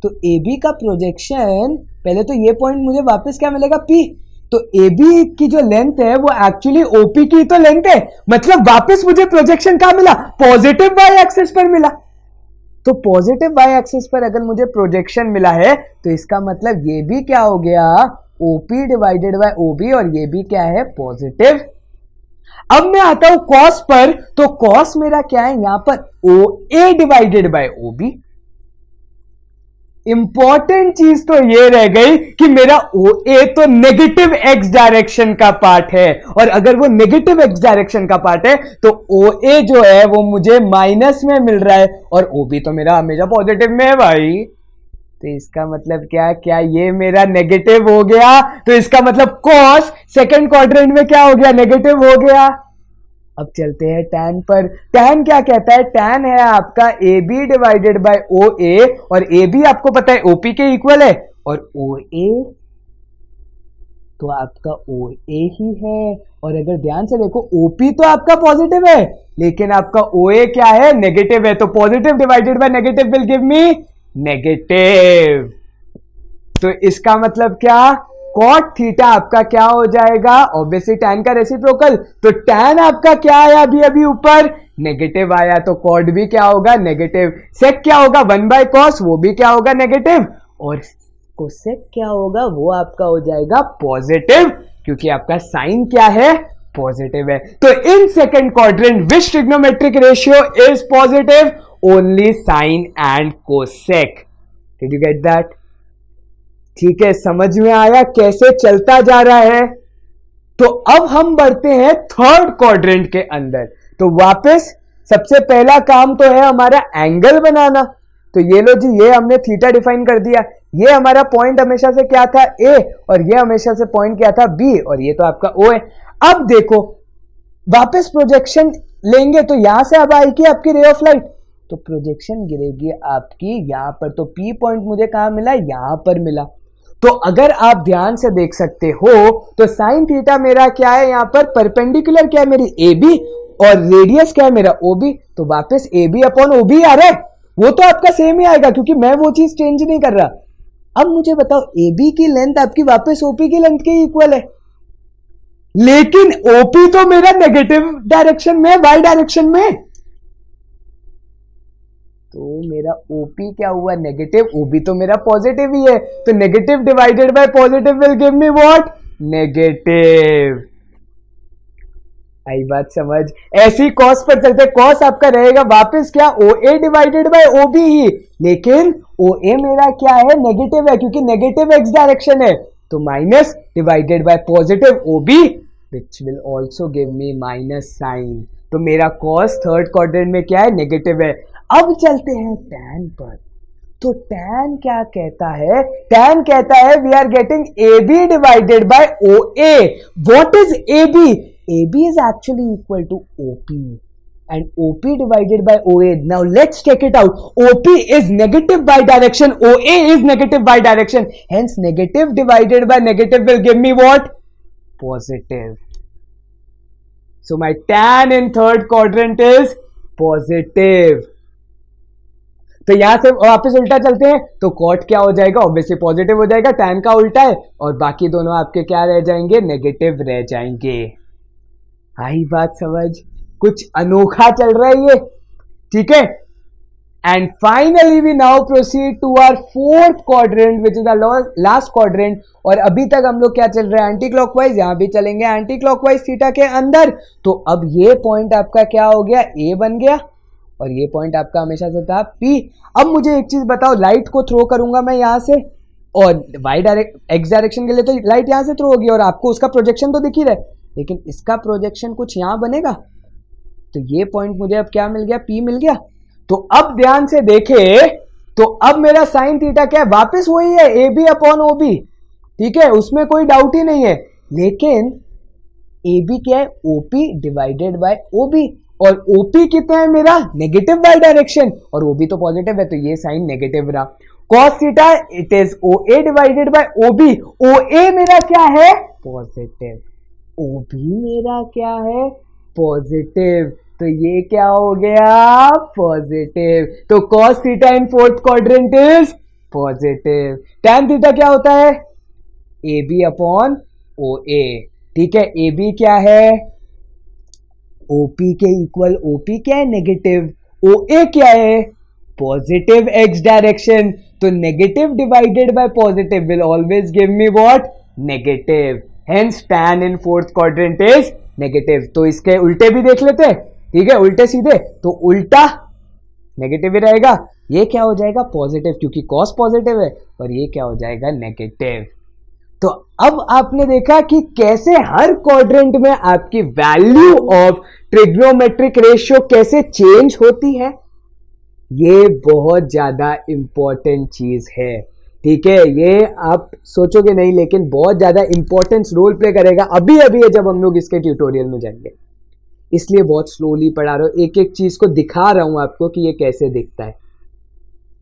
S1: तो ए बी का प्रोजेक्शन, पहले तो ये पॉइंट मुझे वापस क्या मिलेगा, पी। तो ए बी की जो लेंथ है वो एक्चुअली ओपी की तो लेंथ है, मतलब वापस मुझे प्रोजेक्शन कहां मिला, पॉजिटिव वाई एक्सिस पर मिला। तो पॉजिटिव वाई एक्सिस पर अगर मुझे प्रोजेक्शन मिला है तो इसका मतलब ये भी क्या हो गया, ओपी डिवाइडेड बाय ओबी, और ये भी क्या है, पॉजिटिव। अब मैं आता हूं कॉस पर, तो कॉस मेरा क्या है यहां पर, O A divided by O B. Important चीज तो ये रह गई कि मेरा ओ ए तो नेगेटिव एक्स डायरेक्शन का पार्ट है, और अगर वो नेगेटिव एक्स डायरेक्शन का पार्ट है तो ओ ए जो है वो मुझे माइनस में मिल रहा है, और ओ बी तो मेरा हमेशा पॉजिटिव में है भाई। तो इसका मतलब क्या ये मेरा नेगेटिव हो गया, तो इसका मतलब कॉस सेकंड क्वाड्रेंट में क्या हो गया, नेगेटिव हो गया। अब चलते हैं tan पर। tan क्या कहता है? tan है आपका AB डिवाइडेड बाय OA, और AB आपको पता है OP के इक्वल है, और OA तो आपका OA ही है। और अगर ध्यान से देखो OP तो आपका पॉजिटिव है, लेकिन आपका OA क्या है? नेगेटिव है। तो positive divided by negative will give me negative. तो इसका मतलब क्या? cot थीटा आपका क्या हो जाएगा? ऑब्वियसली tan का रेसिप्रोकल, तो tan आपका क्या आया? अभी अभी ऊपर नेगेटिव आया, तो cot भी क्या होगा? नेगेटिव। sec क्या होगा? 1/cos, वो भी क्या होगा? नेगेटिव। और cosec क्या होगा? वो आपका हो जाएगा पॉजिटिव, क्योंकि आपका साइन क्या है? पॉजिटिव है। तो in second quadrant which trigonometric ratio is positive? Only sine and cosec. Did you get that? ठीक है, समझ में आया कैसे चलता जा रहा है? तो अब हम बढ़ते हैं थर्ड क्वाड्रेंट के अंदर। तो वापस सबसे पहला काम तो है हमारा एंगल बनाना। तो ये लो जी, ये हमने थीटा डिफाइन कर दिया। ये हमारा पॉइंट हमेशा से क्या था? ए, और ये हमेशा से पॉइंट क्या था? बी, और ये तो आपका ओ है। अब देखो वापस प्रोजेक्शन लेंगे, तो यहां से अब आएगी आपकी रे ऑफ लाइट, तो प्रोजेक्शन गिरेगी आपकी यहां पर। तो पी पॉइंट मुझे कहां मिला? यहां पर मिला। तो अगर आप ध्यान से देख सकते हो तो साइन थीटा मेरा क्या है? यहां पर परपेंडिकुलर क्या है मेरी? ए बी, और रेडियस क्या है मेरा? O B. तो वापस A B upon O B आ रहा है, वो तो आपका सेम ही आएगा, क्योंकि मैं वो चीज चेंज नहीं कर रहा। अब मुझे बताओ, ए बी की लेंथ आपकी वापस ओपी की लेंथ के इक्वल है, लेकिन ओपी तो मेरा नेगेटिव डायरेक्शन में, वाई डायरेक्शन में। तो मेरा ओपी क्या हुआ? नेगेटिव। ओबी तो मेरा पॉजिटिव ही है, तो negative divided by positive will give me what? Negative. आई बात समझ? ऐसी कॉस पर चलते, कॉस आपका रहेगा वापस क्या? ओ A divided by O B ही, लेकिन ओ ए मेरा क्या है? नेगेटिव है, क्योंकि नेगेटिव एक्स डायरेक्शन है। तो minus divided by positive O B, which will also give me minus sine. तो मेरा कॉस थर्ड क्वाड्रेंट में क्या है? नेगेटिव है। अब चलते हैं tan पर। तो tan क्या कहता है? tan कहता है we are getting A B divided by O A. What is A B? AB is actually equal to OP, and OP divided by OA. Now let's check it out. OP is negative by direction, OA is negative by direction. Hence negative divided by negative will give me what? Positive. So my tan in third quadrant is positive. तो यहां से वापस उल्टा चलते हैं, तो cot क्या हो जाएगा? ऑब्वियसली पॉजिटिव हो जाएगा, tan का उल्टा है, और बाकी दोनों आपके क्या रह जाएंगे? नेगेटिव रह जाएंगे। आई बात समझ? कुछ अनोखा चल रहा है ये, ठीक है। And finally we now proceed to our fourth quadrant which is the last quadrant. और अभी तक हम लोग क्या चल रहे हैं? Anticlockwise. यहां भी चलेंगे एंटी क्लॉकवाइज थीटा के अंदर। तो अब ये पॉइंट आपका क्या हो गया? ए बन गया, और ये पॉइंट आपका हमेशा से था पी। अब मुझे एक चीज बताओ, लाइट को थ्रो करूंगा मैं यहां से, और वाई डायरेक्ट एक्स डायरेक्शन के लिए तो लाइट यहां से थ्रो होगी, और आपको उसका प्रोजेक्शन तो दिख ही रहा है, लेकिन इसका प्रोजेक्शन कुछ यहां बनेगा। तो ये पॉइंट मुझे अब क्या मिल गया? पी मिल गया। तो अब ध्यान से देखे, तो अब मेरा साइन थीटा क्या है? वापस वही है, A B upon O B, ठीक है, उसमें कोई डाउट ही नहीं है। लेकिन ए बी क्या है? OP divided by O B, और ओपी कितना है मेरा? नेगेटिव बाय डायरेक्शन, और ओ बी तो पॉजिटिव है, तो ये साइन नेगेटिव रहा। Cos theta it is O A divided by O B. O A मेरा क्या है? पॉजिटिव। ओ बी मेरा क्या है? पॉजिटिव। तो ये क्या हो गया? पॉजिटिव। तो cos theta in fourth quadrant is positive. tan theta क्या होता है? ए बी अपॉन ओ ए, ठीक है। ए बी क्या है? ओपी के इक्वल। ओपी क्या है? नेगेटिव। ओ ए क्या है? Positive x direction. तो negative divided by positive will always give me what? Negative. Hence tan in fourth quadrant is negative। तो इसके उल्टे भी देख लेते हैं, ठीक है, उल्टे सीधे। तो उल्टा नेगेटिव ही रहेगा, ये क्या हो जाएगा? पॉजिटिव, क्योंकि cos पॉजिटिव है, और ये क्या हो जाएगा? नेगेटिव। तो अब आपने देखा कि कैसे हर क्वाड्रेंट में आपकी वैल्यू ऑफ ट्रिग्नोमेट्रिक रेशियो कैसे चेंज होती है। ये बहुत ज्यादा इंपॉर्टेंट चीज है, ठीक है। ये आप सोचोगे नहीं, लेकिन बहुत ज्यादा इंपॉर्टेंस रोल प्ले करेगा। अभी अभी है जब हम लोग इसके ट्यूटोरियल में जाएंगे। इसलिए बहुत स्लोली पढ़ा रहा हूँ, एक एक चीज को दिखा रहा हूं आपको कि ये कैसे दिखता है।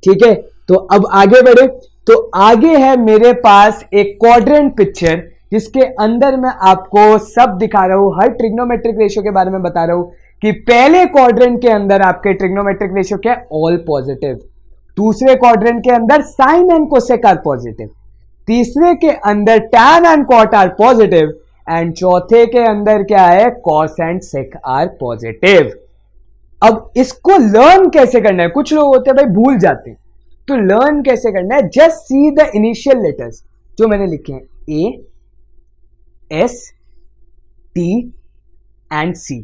S1: ठीक है, तो अब आगे बढ़े। तो आगे है मेरे पास एक क्वाड्रेंट पिक्चर जिसके अंदर मैं आपको सब दिखा रहा हूं, हर ट्रिग्नोमेट्रिक रेशियो के बारे में बता रहा हूं कि पहले क्वाड्रेंट के अंदर आपके ट्रिग्नोमेट्रिक रेशियो क्या है, ऑल पॉजिटिव। दूसरे क्वाड्रेंट के अंदर sine and cosec are positive. तीसरे के अंदर tan and cot are positive. And चौथे के अंदर क्या है, cos and sec are positive. अब इसको लर्न कैसे करना है, कुछ लोग होते हैं भाई भूल जाते हैं, तो लर्न कैसे करना है, just see the initial letters जो मैंने लिखे हैं, ए, एस, टी एंड सी।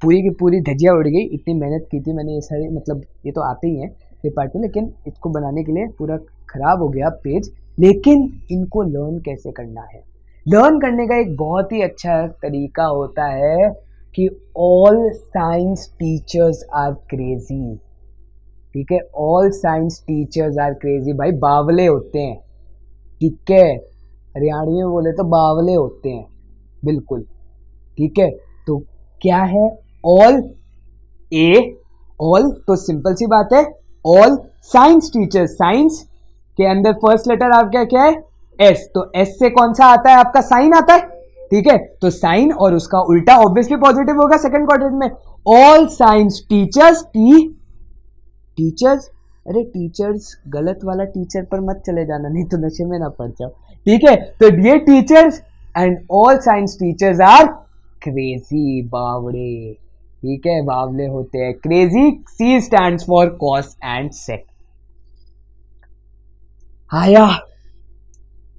S1: पूरी की पूरी धजिया उड़ गई, इतनी मेहनत की थी मैंने, ये सारे मतलब ये तो आते ही हैं ये पार्ट में, लेकिन इसको बनाने के लिए पूरा खराब हो गया पेज। लेकिन इनको लर्न कैसे करना है, लर्न करने का एक बहुत ही अच्छा तरीका होता है कि all science teachers are crazy. ठीक है, all science teachers are crazy, भाई बावले होते हैं। ठीक है, हरियाणवी में बोले तो बावले होते हैं बिल्कुल। ठीक है, तो क्या है ऑल, ए ऑल, तो सिंपल सी बात है, ऑल साइंस टीचर्स, साइंस के अंदर फर्स्ट लेटर आपका क्या है, एस, तो एस से कौन सा आता है आपका, साइन आता है। ठीक है, तो साइन और उसका उल्टा ऑब्वियसली पॉजिटिव होगा सेकंड क्वाड्रेंट में। All science teachers, T teachers, अरे टीचर्स गलत वाला टीचर पर मत चले जाना, नहीं तो नशे में ना पड़ जाओ। ठीक है, तो ये teachers and all science teachers are crazy, बावड़े। ठीक है, बावले होते हैं, crazy. C stands for cos and sec. आया,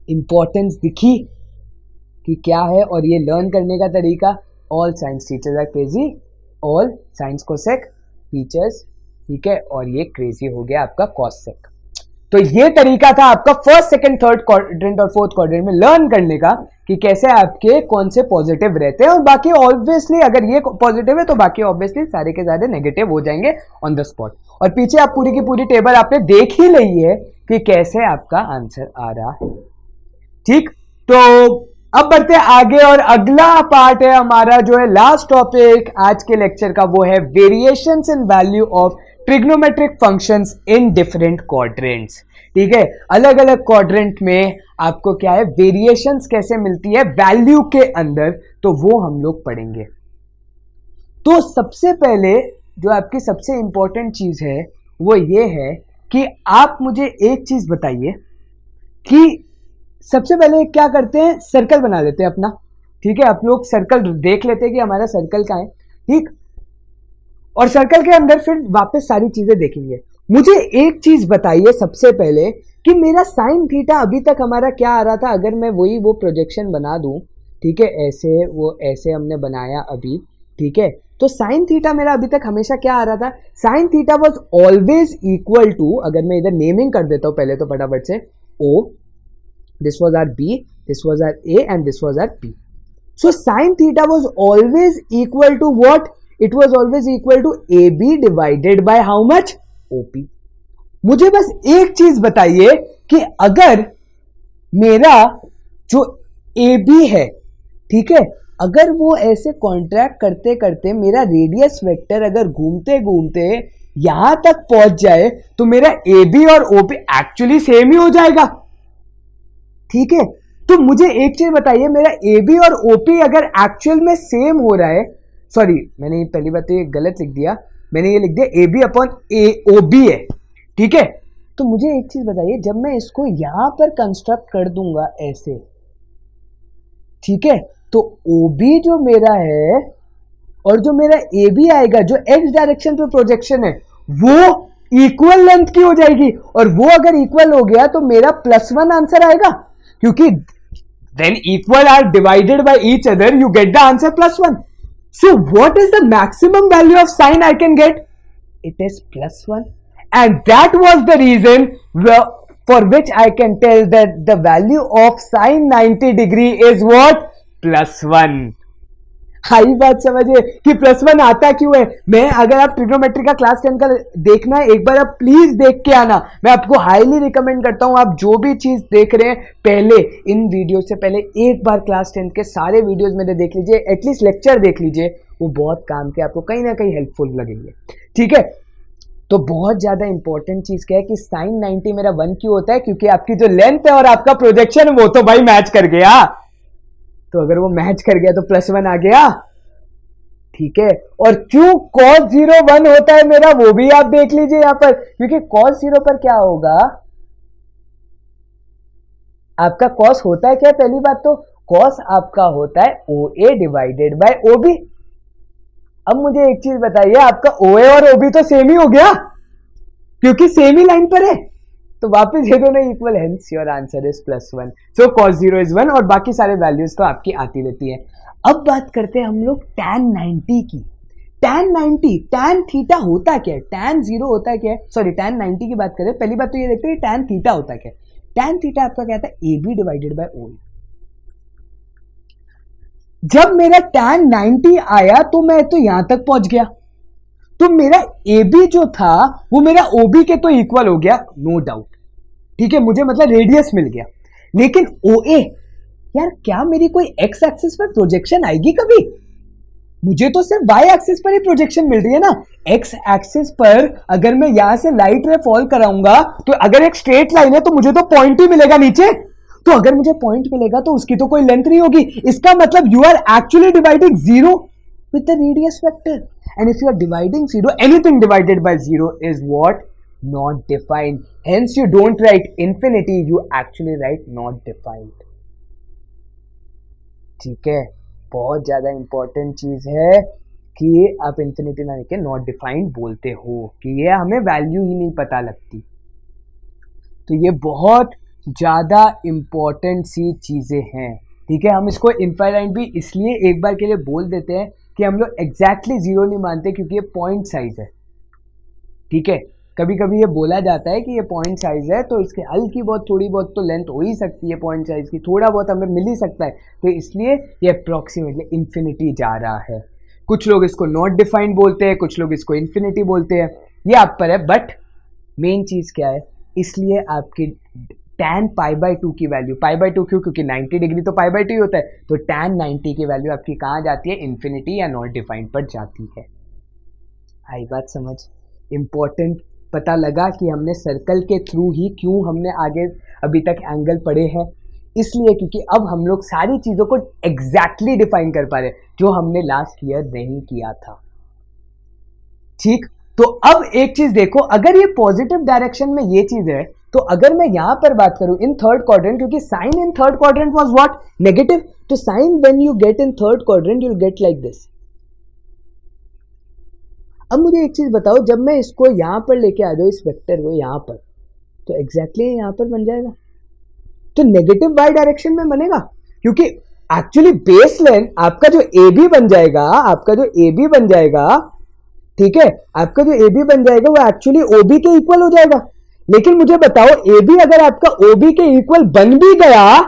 S1: इंपॉर्टेंस दिखी कि क्या है, और ये लर्न करने का तरीका, all science teachers are crazy, all science cosec teachers. ठीक है, और ये क्रेजी हो गया आपका कॉसेक। तो ये तरीका था आपका फर्स्ट, सेकंड, थर्ड क्वाड्रेंट और फोर्थ क्वाड्रेंट में लर्न करने का कि कैसे आपके कौन से पॉजिटिव रहते हैं, और बाकी ऑब्वियसली अगर ये पॉजिटिव है तो बाकी ऑब्वियसली सारे के सारे नेगेटिव हो जाएंगे ऑन द स्पॉट। और पीछे आप पूरी की पूरी टेबल आपने देख ही ली है कि कैसे आपका आंसर आ रहा है। ठीक, तो अब बढ़ते हैं आगे, और अगला पार्ट है हमारा जो है लास्ट टॉपिक आज के लेक्चर का, वो है variations in value of trigonometric functions in different quadrants. ठीक है, अलग अलग क्वाड्रेंट में आपको क्या है, वेरिएशंस कैसे मिलती है वैल्यू के अंदर, तो वो हम लोग पढ़ेंगे। तो सबसे पहले जो आपकी सबसे इंपॉर्टेंट चीज है वो ये है कि आप मुझे एक चीज बताइए कि सबसे पहले क्या करते हैं, सर्कल बना लेते हैं अपना। ठीक है, आप लोग सर्कल देख लेते हैं कि हमारा सर्कल कहाँ है। ठीक, और सर्कल के अंदर फिर वापस सारी चीजें देखेंगे। मुझे एक चीज बताइए सबसे पहले कि मेरा साइन थीटा अभी तक हमारा क्या आ रहा था, अगर मैं वही वो प्रोजेक्शन बना दूं। ठीक है, ऐसे वो ऐसे हमने बनाया अभी। ठीक है, तो साइन थीटा मेरा अभी तक हमेशा क्या आ रहा था, sine theta was always equal to, अगर मैं इधर नेमिंग कर देता हूं पहले तो फटाफट से, ओ, this was our B, this was our A and this was our P. So sin theta was always equal to what? It was always equal to AB divided by how much? OP. मुझे बस एक चीज बताइए कि अगर मेरा जो AB है, ठीक है, अगर वो ऐसे कॉन्ट्रैक्ट करते करते मेरा रेडियस वेक्टर अगर घूमते घूमते यहां तक पहुंच जाए तो मेरा AB और OP एक्चुअली सेम ही हो जाएगा। ठीक है, तो मुझे एक चीज बताइए, मेरा AB और OP अगर एक्चुअल में सेम हो रहा है, सॉरी मैंने पहली बात तो ये गलत लिख दिया, मैंने ये लिख दिया AB अपॉन OB है। ठीक है, तो मुझे एक चीज बताइए, जब मैं इसको यहां पर कंस्ट्रक्ट कर दूंगा ऐसे, ठीक है, तो OB जो मेरा है और जो मेरा AB आएगा जो x डायरेक्शन पे प्रोजेक्शन है वो इक्वल लेंथ की हो जाएगी, और वो अगर इक्वल हो गया तो मेरा +1 आंसर आएगा, क्योंकि when equal are divided by each other you get the answer +1. So what is the maximum value of sin I can get? It is +1, and that was the reason for which I can tell that the value of sin 90 degree is what? +1. आई बात समझिए कि +1 आता क्यों है। मैं अगर आप trigonometry का क्लास 10 का देखना है एक बार आप प्लीज देख के आना, मैं आपको हाईली रिकमेंड करता हूं, आप जो भी चीज देख रहे हैं पहले इन वीडियो से पहले एक बार क्लास 10 के सारे वीडियोस मेरे देख लीजिए, एटलीस्ट लेक्चर देख लीजिए, वो बहुत काम के आपको कहीं ना कहीं हेल्पफुल लगेंगे। ठीक है, तो बहुत ज्यादा इंपॉर्टेंट चीज क्या है कि साइन 90 मेरा 1 क्यों होता है, क्योंकि आपकी जो लेंथ है और आपका प्रोजेक्शन वो तो भाई मैच कर गया। तो अगर वो मैच कर गया तो +1 आ गया। ठीक है, और क्यों cos 0 1 होता है मेरा, वो भी आप देख लीजिए यहां पर, क्योंकि cos 0 पर क्या होगा, आपका cos होता है क्या, पहली बात तो cos आपका होता है OA डिवाइडेड बाय OB। अब मुझे एक चीज बताइए, आपका OA और OB तो सेम ही हो गया क्योंकि सेम ही लाइन पर है, तो वापस ये दोनों equal, hence your answer is +1। So cos 0 is 1 और बाकी सारे वैल्यूज तो आपकी आती रहती है। अब बात करते हैं हम लोग tan 90 की। tan 90, tan थीटा होता क्या है, tan 0 होता है क्या है, सॉरी tan 90 की बात करें, पहली बात तो ये देखते हैं tan थीटा होता क्या है। tan थीटा आपका क्या था, AB डिवाइडेड बाय OA। जब मेरा tan 90 आया तो मैं तो यहां तक पहुंच गया, तो मेरा AB जो था वो मेरा OB के तो इक्वल हो गया, नो डाउट। ठीक है, मुझे मतलब रेडियस मिल गया, लेकिन OA यार क्या मेरी कोई एक्स एक्सिस पर प्रोजेक्शन आएगी कभी, मुझे तो सिर्फ वाई एक्सिस पर ही प्रोजेक्शन मिल रही है ना। एक्स एक्सिस पर अगर मैं यहां से लाइट रे फॉल कराऊंगा तो अगर एक स्ट्रेट लाइन है तो मुझे तो पॉइंट ही मिलेगा नीचे, तो अगर मुझे पॉइंट मिलेगा तो उसकी तो कोई लेंथ नहीं होगी, इसका मतलब you are actually dividing 0 with the radius vector, and if you are dividing 0, anything divided by 0 is what, not defined. Hence you don't write infinity, you actually write not defined. ठीक है, बहुत ज्यादा important चीज है कि आप infinity ना लिखे नॉट डिफाइंड बोलते हो, कि ये हमें वैल्यू ही नहीं पता लगती। तो ये बहुत ज्यादा इंपॉर्टेंट सी चीजें हैं। ठीक है, हम इसको इनफाइनाइट भी इसलिए एक बार के लिए बोल देते हैं कि हम लोग एग्जैक्टली 0 नहीं मानते, क्योंकि ये पॉइंट साइज है। ठीक है, कभी कभी ये बोला जाता है कि ये पॉइंट साइज है तो इसके हल्की बहुत थोड़ी बहुत तो लेंथ हो ही सकती है पॉइंट साइज की, थोड़ा बहुत हमें मिल ही सकता है, तो इसलिए ये अप्रोक्सीमेटली इन्फिनिटी जा रहा है। कुछ लोग इसको नॉट डिफाइंड बोलते हैं, कुछ लोग इसको इन्फिनिटी बोलते हैं, ये आप पर है। बट मेन चीज क्या है, इसलिए आपकी tan π/2 की वैल्यू, π/2 क्यों, क्योंकि 90 डिग्री तो π/2 ही होता है, तो tan 90 की वैल्यू आपकी कहाँ जाती है, इन्फिनिटी या नॉट डिफाइंड पर जाती है। आई बात समझ, इंपॉर्टेंट पता लगा कि हमने सर्कल के थ्रू ही क्यों हमने आगे अभी तक एंगल पढ़े हैं, इसलिए क्योंकि अब हम लोग सारी चीजों को एग्जैक्टली डिफाइन कर पा रहे, जो हमने लास्ट ईयर नहीं किया था। ठीक, तो अब एक चीज देखो, अगर ये पॉजिटिव डायरेक्शन में ये चीज है, तो अगर मैं यहां पर बात करूं इन थर्ड क्वाड्रेंट, क्योंकि sine in third quadrant was what, negative, तो sine when you get in third quadrant you will get like this. अब मुझे एक चीज बताओ, जब मैं इसको यहां पर लेके आ जाऊं इस वेक्टर को यहां पर, तो एग्जैक्टली यहां पर बन जाएगा, तो नेगेटिव वाई डायरेक्शन में बनेगा, क्योंकि एक्चुअली बेस लाइन आपका जो ए बी बन जाएगा, आपका जो ए बी बन जाएगा, ठीक है, आपका जो ए बी बन जाएगा वो एक्चुअली ओ बी के इक्वल हो जाएगा। लेकिन मुझे बताओ, ए बी अगर आपका ओ बी के इक्वल बन भी गया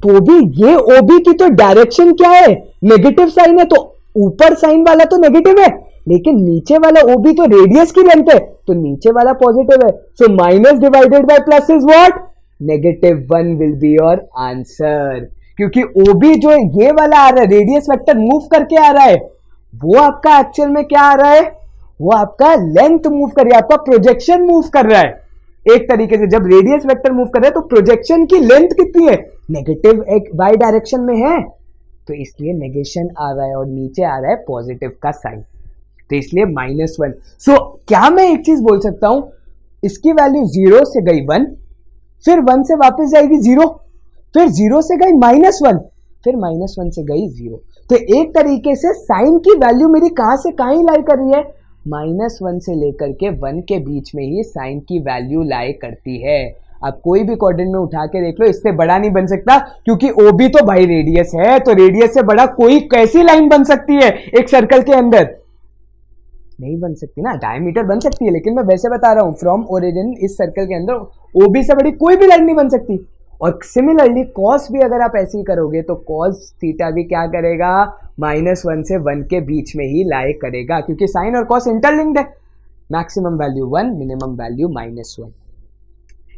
S1: तो भी ये ओ बी की तो डायरेक्शन क्या है, नेगेटिव साइन है, तो ऊपर साइन वाला तो नेगेटिव है, लेकिन नीचे वाला OB तो रेडियस की लेंथ है, तो नीचे वाला पॉजिटिव है, so minus divided bye plus is what, -1 will be your answer. क्योंकि OB जो ये वाला आ रहा है, रेडियस वेक्टर मूव करके आ रहा है, वो आपका एक्चुअल में क्या आ रहा है, वो आपका लेंथ मूव कर रहा है, आपका प्रोजेक्शन मूव कर रहा है। एक तरीके से जब रेडियस वेक्टर मूव कर रहा है तो प्रोजेक्शन की लेंथ कितनी है, नेगेटिव एक वाई डायरेक्शन में है, तो इसलिए नेगेशन आ रहा है और नीचे आ रहा है पॉजिटिव का साइन, तो इसलिए -1। सो क्या मैं एक चीज बोल सकता हूं, इसकी वैल्यू 0 से गई 1, फिर 1 से वापस जाएगी 0, फिर 0 से गई -1, फिर -1 से गई 0, तो एक तरीके से साइन की वैल्यू मेरी कहां से कहां ही लाई कर रही है, -1 से लेकर के 1 के बीच में ही साइन की वैल्यू लाई करती है। आप कोई भी क्वाड्रेंट में उठा के देख लो, इससे बड़ा नहीं बन सकता, क्योंकि OB तो भाई रेडियस है, तो रेडियस से बड़ा कोई कैसी लाइन बन सकती है एक सर्कल के अंदर, नहीं बन सकती ना, डायमीटर बन सकती है, लेकिन मैं वैसे बता रहा हूं फ्रॉम ओरिजिन इस सर्कल के अंदर OB से बड़ी कोई भी लाइन नहीं बन सकती। और सिमिलरली कॉस भी अगर आप ऐसे ही करोगे तो कॉस थीटा भी क्या करेगा, -1 से 1 के बीच में ही लाई करेगा, क्योंकि साइन और कॉस इंटरलिंक्ड है, मैक्सिमम वैल्यू 1, मिनिमम वैल्यू -1।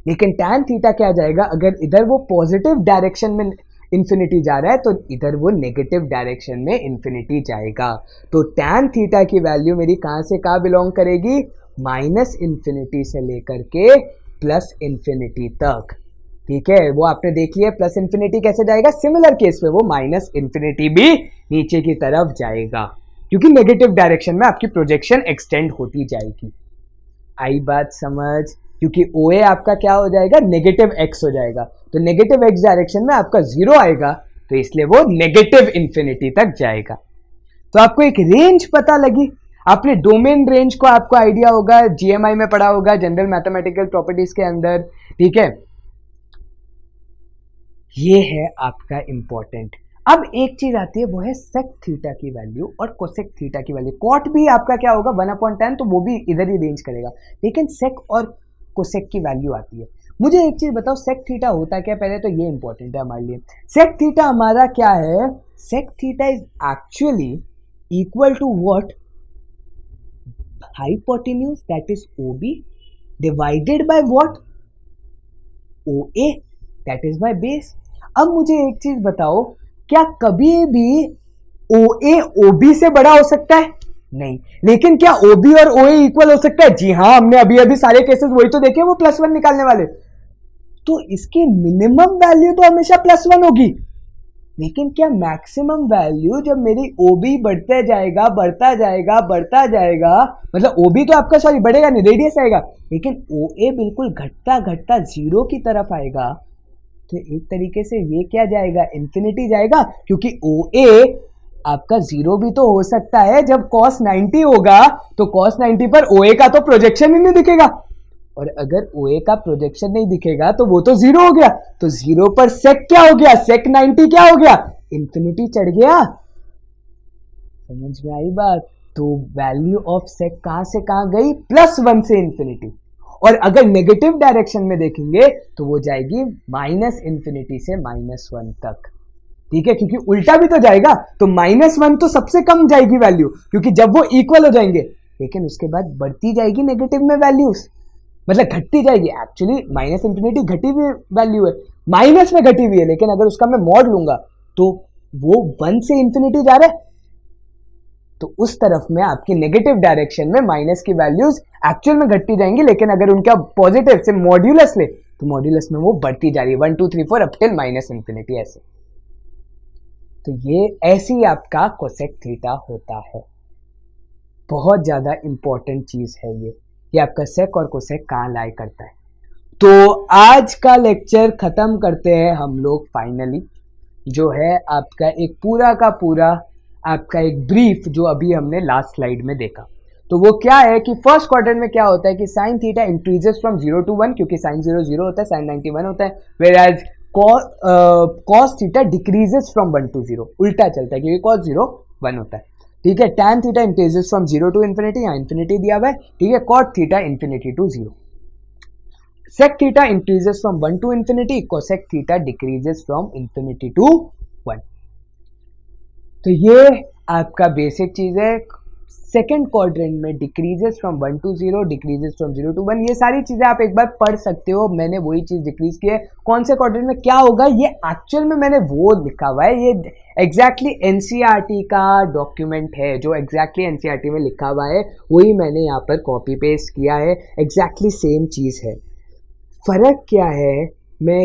S1: लेकिन tan थीटा क्या जाएगा, अगर इधर वो पॉजिटिव डायरेक्शन में इन्फिनिटी जा रहा है तो इधर वो नेगेटिव डायरेक्शन में इन्फिनिटी जाएगा। तो tan थीटा की वैल्यू मेरी कहाँ से कहाँ बिलोंग करेगी, माइनस इन्फिनिटी से लेकर के प्लस इन्फिनिटी तक। ठीक है, वो आपने देख लिया प्लस इन्फिनिटी कैसे जाएगा, सिमिलर केस में वो माइनस इन्फिनिटी भी नीचे की तरफ जाएगा क्योंकि नेगेटिव डायरेक्शन में आपकी प्रोजेक्शन एक्सटेंड होती जाएगी। आई बात समझ, क्योंकि OA आपका क्या हो जाएगा, नेगेटिव x हो जाएगा, तो नेगेटिव x डायरेक्शन में आपका 0 आएगा, तो इसलिए वो नेगेटिव इन्फिनिटी तक जाएगा। तो आपको एक रेंज पता लगी, आपने डोमेन रेंज को आपको आइडिया होगा, GMI में पढ़ा होगा, जनरल मैथमेटिकल प्रॉपर्टीज के अंदर। ठीक है, ये है आपका इंपॉर्टेंट। अब एक चीज आती है, वो है सेक थीटा की वैल्यू और कोसेक थीटा की वैल्यू। कॉट भी आपका क्या होगा 1/10, तो वो भी इधर ही रेंज करेगा, लेकिन सेक और कोसेक की वैल्यू आती है। मुझे एक चीज बताओ, सेक थीटा होता क्या, पहले तो ये इंपॉर्टेंट है हमारे लिए। सेक थीटा हमारा क्या है, sec theta is actually equal to what, hypotenuse that is OB divided by what, OA that is my base. अब मुझे एक चीज बताओ, क्या कभी भी OA OB से बड़ा हो सकता है, नहीं, लेकिन क्या OB और OA इक्वल हो सकता है, जी हाँ, हमने अभी अभी सारे केसेस वही तो देखे, वो +1 निकालने वाले। तो इसकी मिनिमम वैल्यू तो हमेशा +1 होगी, लेकिन क्या मैक्सिमम वैल्यू जब मेरी OB बढ़ते जाएगा बढ़ता जाएगा बढ़ता जाएगा, मतलब OB तो आपका सॉरी बढ़ेगा नहीं, रेडियस आएगा, लेकिन OA बिल्कुल घटता घटता 0 की तरफ आएगा, तो एक तरीके से ये क्या जाएगा, इन्फिनिटी जाएगा, क्योंकि OA आपका 0 भी तो हो सकता है। जब cos 90 होगा तो cos 90 पर OA का तो प्रोजेक्शन ही नहीं दिखेगा, और अगर OA का प्रोजेक्शन नहीं दिखेगा तो वो तो 0 हो गया, तो 0 पर सेक क्या हो गया, सेक 90 क्या हो गया, इन्फिनिटी चढ़ गया। समझ में आई बात। तो वैल्यू ऑफ सेक कहां से कहां गई, +1 से इन्फिनिटी, और अगर नेगेटिव डायरेक्शन में देखेंगे तो वो जाएगी माइनस इन्फिनिटी से -1 तक। ठीक है, क्योंकि उल्टा भी तो जाएगा, तो -1 तो सबसे कम जाएगी वैल्यू, क्योंकि जब वो इक्वल हो जाएंगे, लेकिन उसके बाद बढ़ती जाएगी नेगेटिव में वैल्यूज, मतलब घटती जाएगी। एक्चुअली माइनस इन्फिनिटी घटी हुई वैल्यू है, माइनस में घटी हुई है, लेकिन अगर उसका मैं मॉड लूंगा तो वो 1 से इन्फिनिटी जा रहा है, तो उस तरफ में आपकी नेगेटिव डायरेक्शन में माइनस की वैल्यूज एक्चुअल में घटती जाएंगी, लेकिन अगर उनका पॉजिटिव से मॉड्यूलस ले तो मॉड्यूलस में वो बढ़ती जा रही है, 1 2 3 4 अप टिल माइनस इन्फिनिटी ऐसे। तो ये ऐसी आपका कोसेक थीटा होता है, बहुत ज्यादा इंपॉर्टेंट चीज है ये आपका सेक और कोसेक कहाँ लाई करता है। तो आज का लेक्चर खत्म करते हैं हम लोग फाइनली, जो है आपका एक पूरा का पूरा आपका एक ब्रीफ जो अभी हमने लास्ट स्लाइड में देखा। तो वो क्या है कि फर्स्ट क्वाड्रेंट में क्या होता है कि sine theta increases from 0 to 1, क्योंकि साइन 0 0 होता है, साइन 90 1 होता है, whereas cos theta decreases from 1 to 0, उल्टा चलता है क्योंकि कॉस 0 1 होता है। ठीक है, tan theta increases from 0 to infinity, यहाँ इन्फिनिटी दिया हुआ है। ठीक है, cot theta infinity to 0, sec theta increases from 1 to infinity, cosec theta decreases from infinity to 1। तो ये आपका बेसिक चीज है। सेकेंड क्वाड्रेंट में decreases from 1 to 0, decreases from 0 to 1, ये सारी चीजें आप एक बार पढ़ सकते हो। मैंने वही चीज डिक्रीज की है, कौन से क्वाड्रेंट में क्या होगा ये एक्चुअल में मैंने वो लिखा हुआ है, ये एग्जैक्टली एनसीईआरटी का डॉक्यूमेंट है, जो एग्जैक्टली एनसीईआरटी में लिखा हुआ है वही मैंने यहाँ पर कॉपी पेस्ट किया है, एग्जैक्टली सेम चीज है। फर्क क्या है, मैं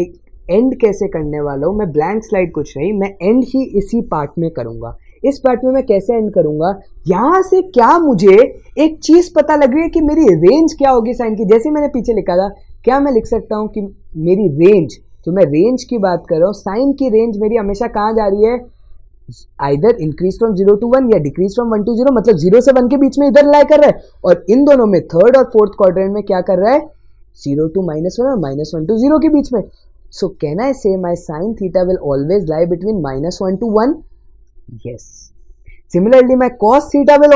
S1: एंड कैसे करने वाला हूँ, मैं ब्लैंक स्लाइड कुछ नहीं, मैं एंड ही इसी पार्ट में करूँगा। इस पार्ट में मैं कैसे एंड करूँगा, यहाँ से क्या मुझे एक चीज़ पता लग रही है कि मेरी रेंज क्या होगी साइन की, जैसे मैंने पीछे लिखा था, क्या मैं लिख सकता हूँ कि मेरी रेंज, तो मैं रेंज की बात कर रहा हूँ, साइन की रेंज मेरी हमेशा कहाँ जा रही है, आइदर इंक्रीज फ्रॉम 0 to 1 या डिक्रीज फ्रॉम 1 to 0, मतलब 0 से 1 के बीच में इधर लाई कर रहा है, और इन दोनों में थर्ड और फोर्थ क्वाड्रेंट में क्या कर रहा है, 0 to -1 और -1 to 0 के बीच में। So can I say my sin theta will always lie between -1 to 1? Yes. Similarly, my cos theta will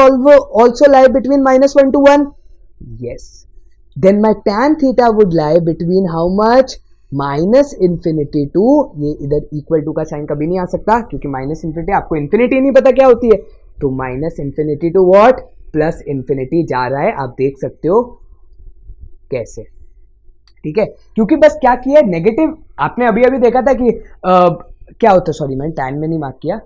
S1: also lie between -1 to 1? Yes. Then my tan theta would lie between how much? -infinity to, ये इधर equal to का sign कभी नहीं आ सकता क्योंकि minus infinity, आपको infinity नहीं पता क्या होती है, तो -infinity to what? +infinity जा रहा है, आप देख सकते हो कैसे। ठीक है, क्योंकि बस क्या किया है, नेगेटिव, आपने अभी अभी देखा था कि क्या होता है, सॉरी मैंने टैन में नहीं मार्क किया,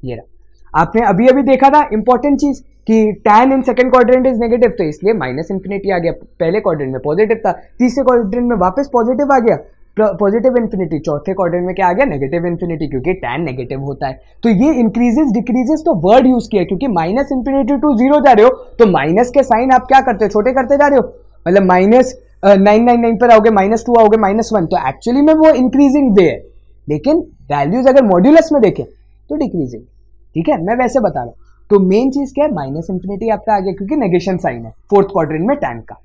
S1: ये रहा, आपने अभी अभी देखा था इंपॉर्टेंट चीज कि tan in second quadrant is negative, तो इसलिए माइनस इन्फिनिटी आ गया, पहले क्वाड्रेंट में पॉजिटिव था, तीसरे क्वाड्रेंट में वापस पॉजिटिव आ गया, पॉजिटिव इन्फिनिटी, चौथे क्वाड्रेंट में क्या आ गया, नेगेटिव इन्फिनिटी, क्योंकि टैन नेगेटिव होता है। तो ये इंक्रीजेस डिक्रीजेस तो वर्ड यूज किया, क्योंकि माइनस इन्फिनिटी टू जीरो जा रहे हो तो माइनस के साइन आप क्या करते हो, छोटे करते जा रहे हो, मतलब माइनस 999 पर आओगे, -2 आओगे, -1, तो एक्चुअली में वो इंक्रीजिंग वे है, लेकिन वैल्यूज अगर मॉड्यूलस में देखें तो डिक्रीजिंग। ठीक है, मैं वैसे बता रहा हूं। तो मेन चीज क्या है, माइनस इंफिनिटी आपका आ गया, क्योंकि नेगेशन साइन है फोर्थ क्वाड्रेंट में टैन का।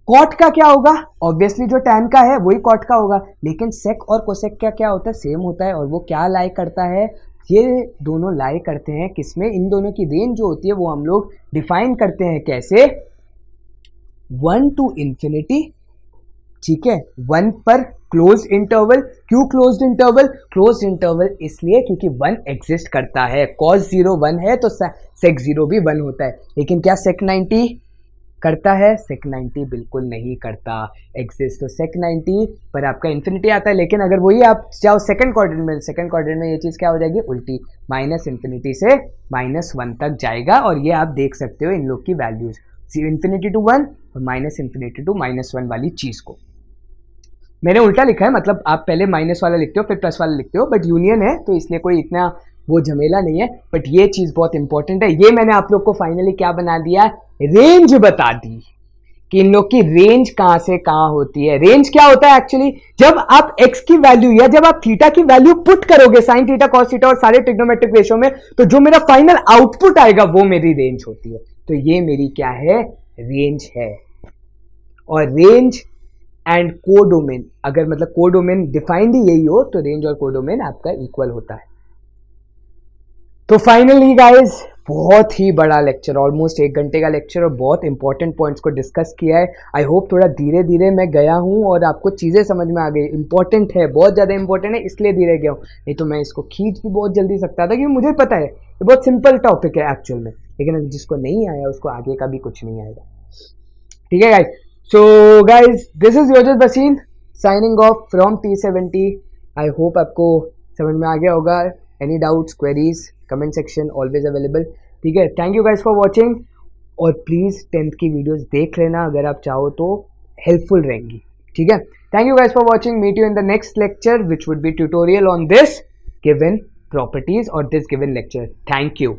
S1: कॉट का क्या होगा, ऑब्वियसली जो टैन का है वही कॉट का होगा, लेकिन सेक और कोसेक का क्या होता है, सेम होता है, और वो क्या लाई करता है, ये दोनों लाई करते हैं किसमें, इन दोनों की रेंज जो होती है वो हम लोग डिफाइन करते हैं कैसे, 1 to इन्फिनिटी, ठीक है, 1 पर क्लोज इंटरवल। क्यों क्लोज्ड इंटरवल, क्लोज्ड इंटरवल इसलिए क्योंकि 1 एग्जिस्ट करता है, cos 0 1 है तो sec 0 भी 1 होता है, लेकिन क्या sec 90 करता है, sec 90 बिल्कुल नहीं करता एग्जिस्ट, तो sec 90 पर आपका इन्फिनिटी आता है, लेकिन अगर वही आप जाओ सेकंड क्वाड्रेंट में ये चीज क्या हो जाएगी, उल्टी, माइनस इन्फिनिटी से -1 तक जाएगा, और ये आप देख सकते हो इन लोग की वैल्यूज, इन्फिनिटी टू 1 और माइनस इन्फिनिटी टू -1 वाली चीज को मैंने उल्टा लिखा है, मतलब आप पहले माइनस वाला लिखते हो फिर प्लस वाला लिखते हो, बट यूनियन है तो इसलिए कोई इतना वो झमेला नहीं है, बट ये चीज बहुत इंपॉर्टेंट है। ये मैंने आप लोग को फाइनली क्या बना दिया, रेंज बता दी कि इन लोग की रेंज कहां से कहां होती है। रेंज क्या होता है एक्चुअली, जब आप x की वैल्यू या जब आप थीटा की वैल्यू पुट करोगे, साइन थीटा कॉस थीटा और सारे ट्रिग्नोमेट्रिक रेशियो में, तो जो मेरा फाइनल आउटपुट आएगा वो मेरी रेंज होती है। तो ये मेरी क्या है, रेंज है। और रेंज एंड कोडोमेन, अगर मतलब कोडोमेन डिफाइंड ही यही हो तो रेंज और कोडोमेन आपका इक्वल होता है। तो फाइनली गाइस, बहुत ही बड़ा लेक्चर, ऑलमोस्ट 1 घंटे का लेक्चर, और बहुत इंपॉर्टेंट पॉइंट्स को डिस्कस किया है। आई होप थोड़ा धीरे धीरे मैं गया हूं और आपको चीज़ें समझ में आ गई। इंपॉर्टेंट है, बहुत ज़्यादा इंपॉर्टेंट है, इसलिए धीरे गया हूँ, नहीं तो मैं इसको खींच भी बहुत जल्दी सकता था, क्योंकि मुझे पता है ये बहुत सिंपल टॉपिक है एक्चुअल में, लेकिन जिसको नहीं आया उसको आगे का भी कुछ नहीं आएगा। ठीक है guys, so guys, this is Yojat Basin signing off from T70। I hope आपको समझ में आ गया होगा। Any doubts, queries, comment section always available। ठीक है, thank you guys for watching, और प्लीज़ 10th की वीडियोस देख लेना अगर आप चाहो तो, हेल्पफुल रहेंगी। ठीक है, thank you guys for watching, meet you in the next lecture which would be tutorial on this given properties or this given lecture। Thank you।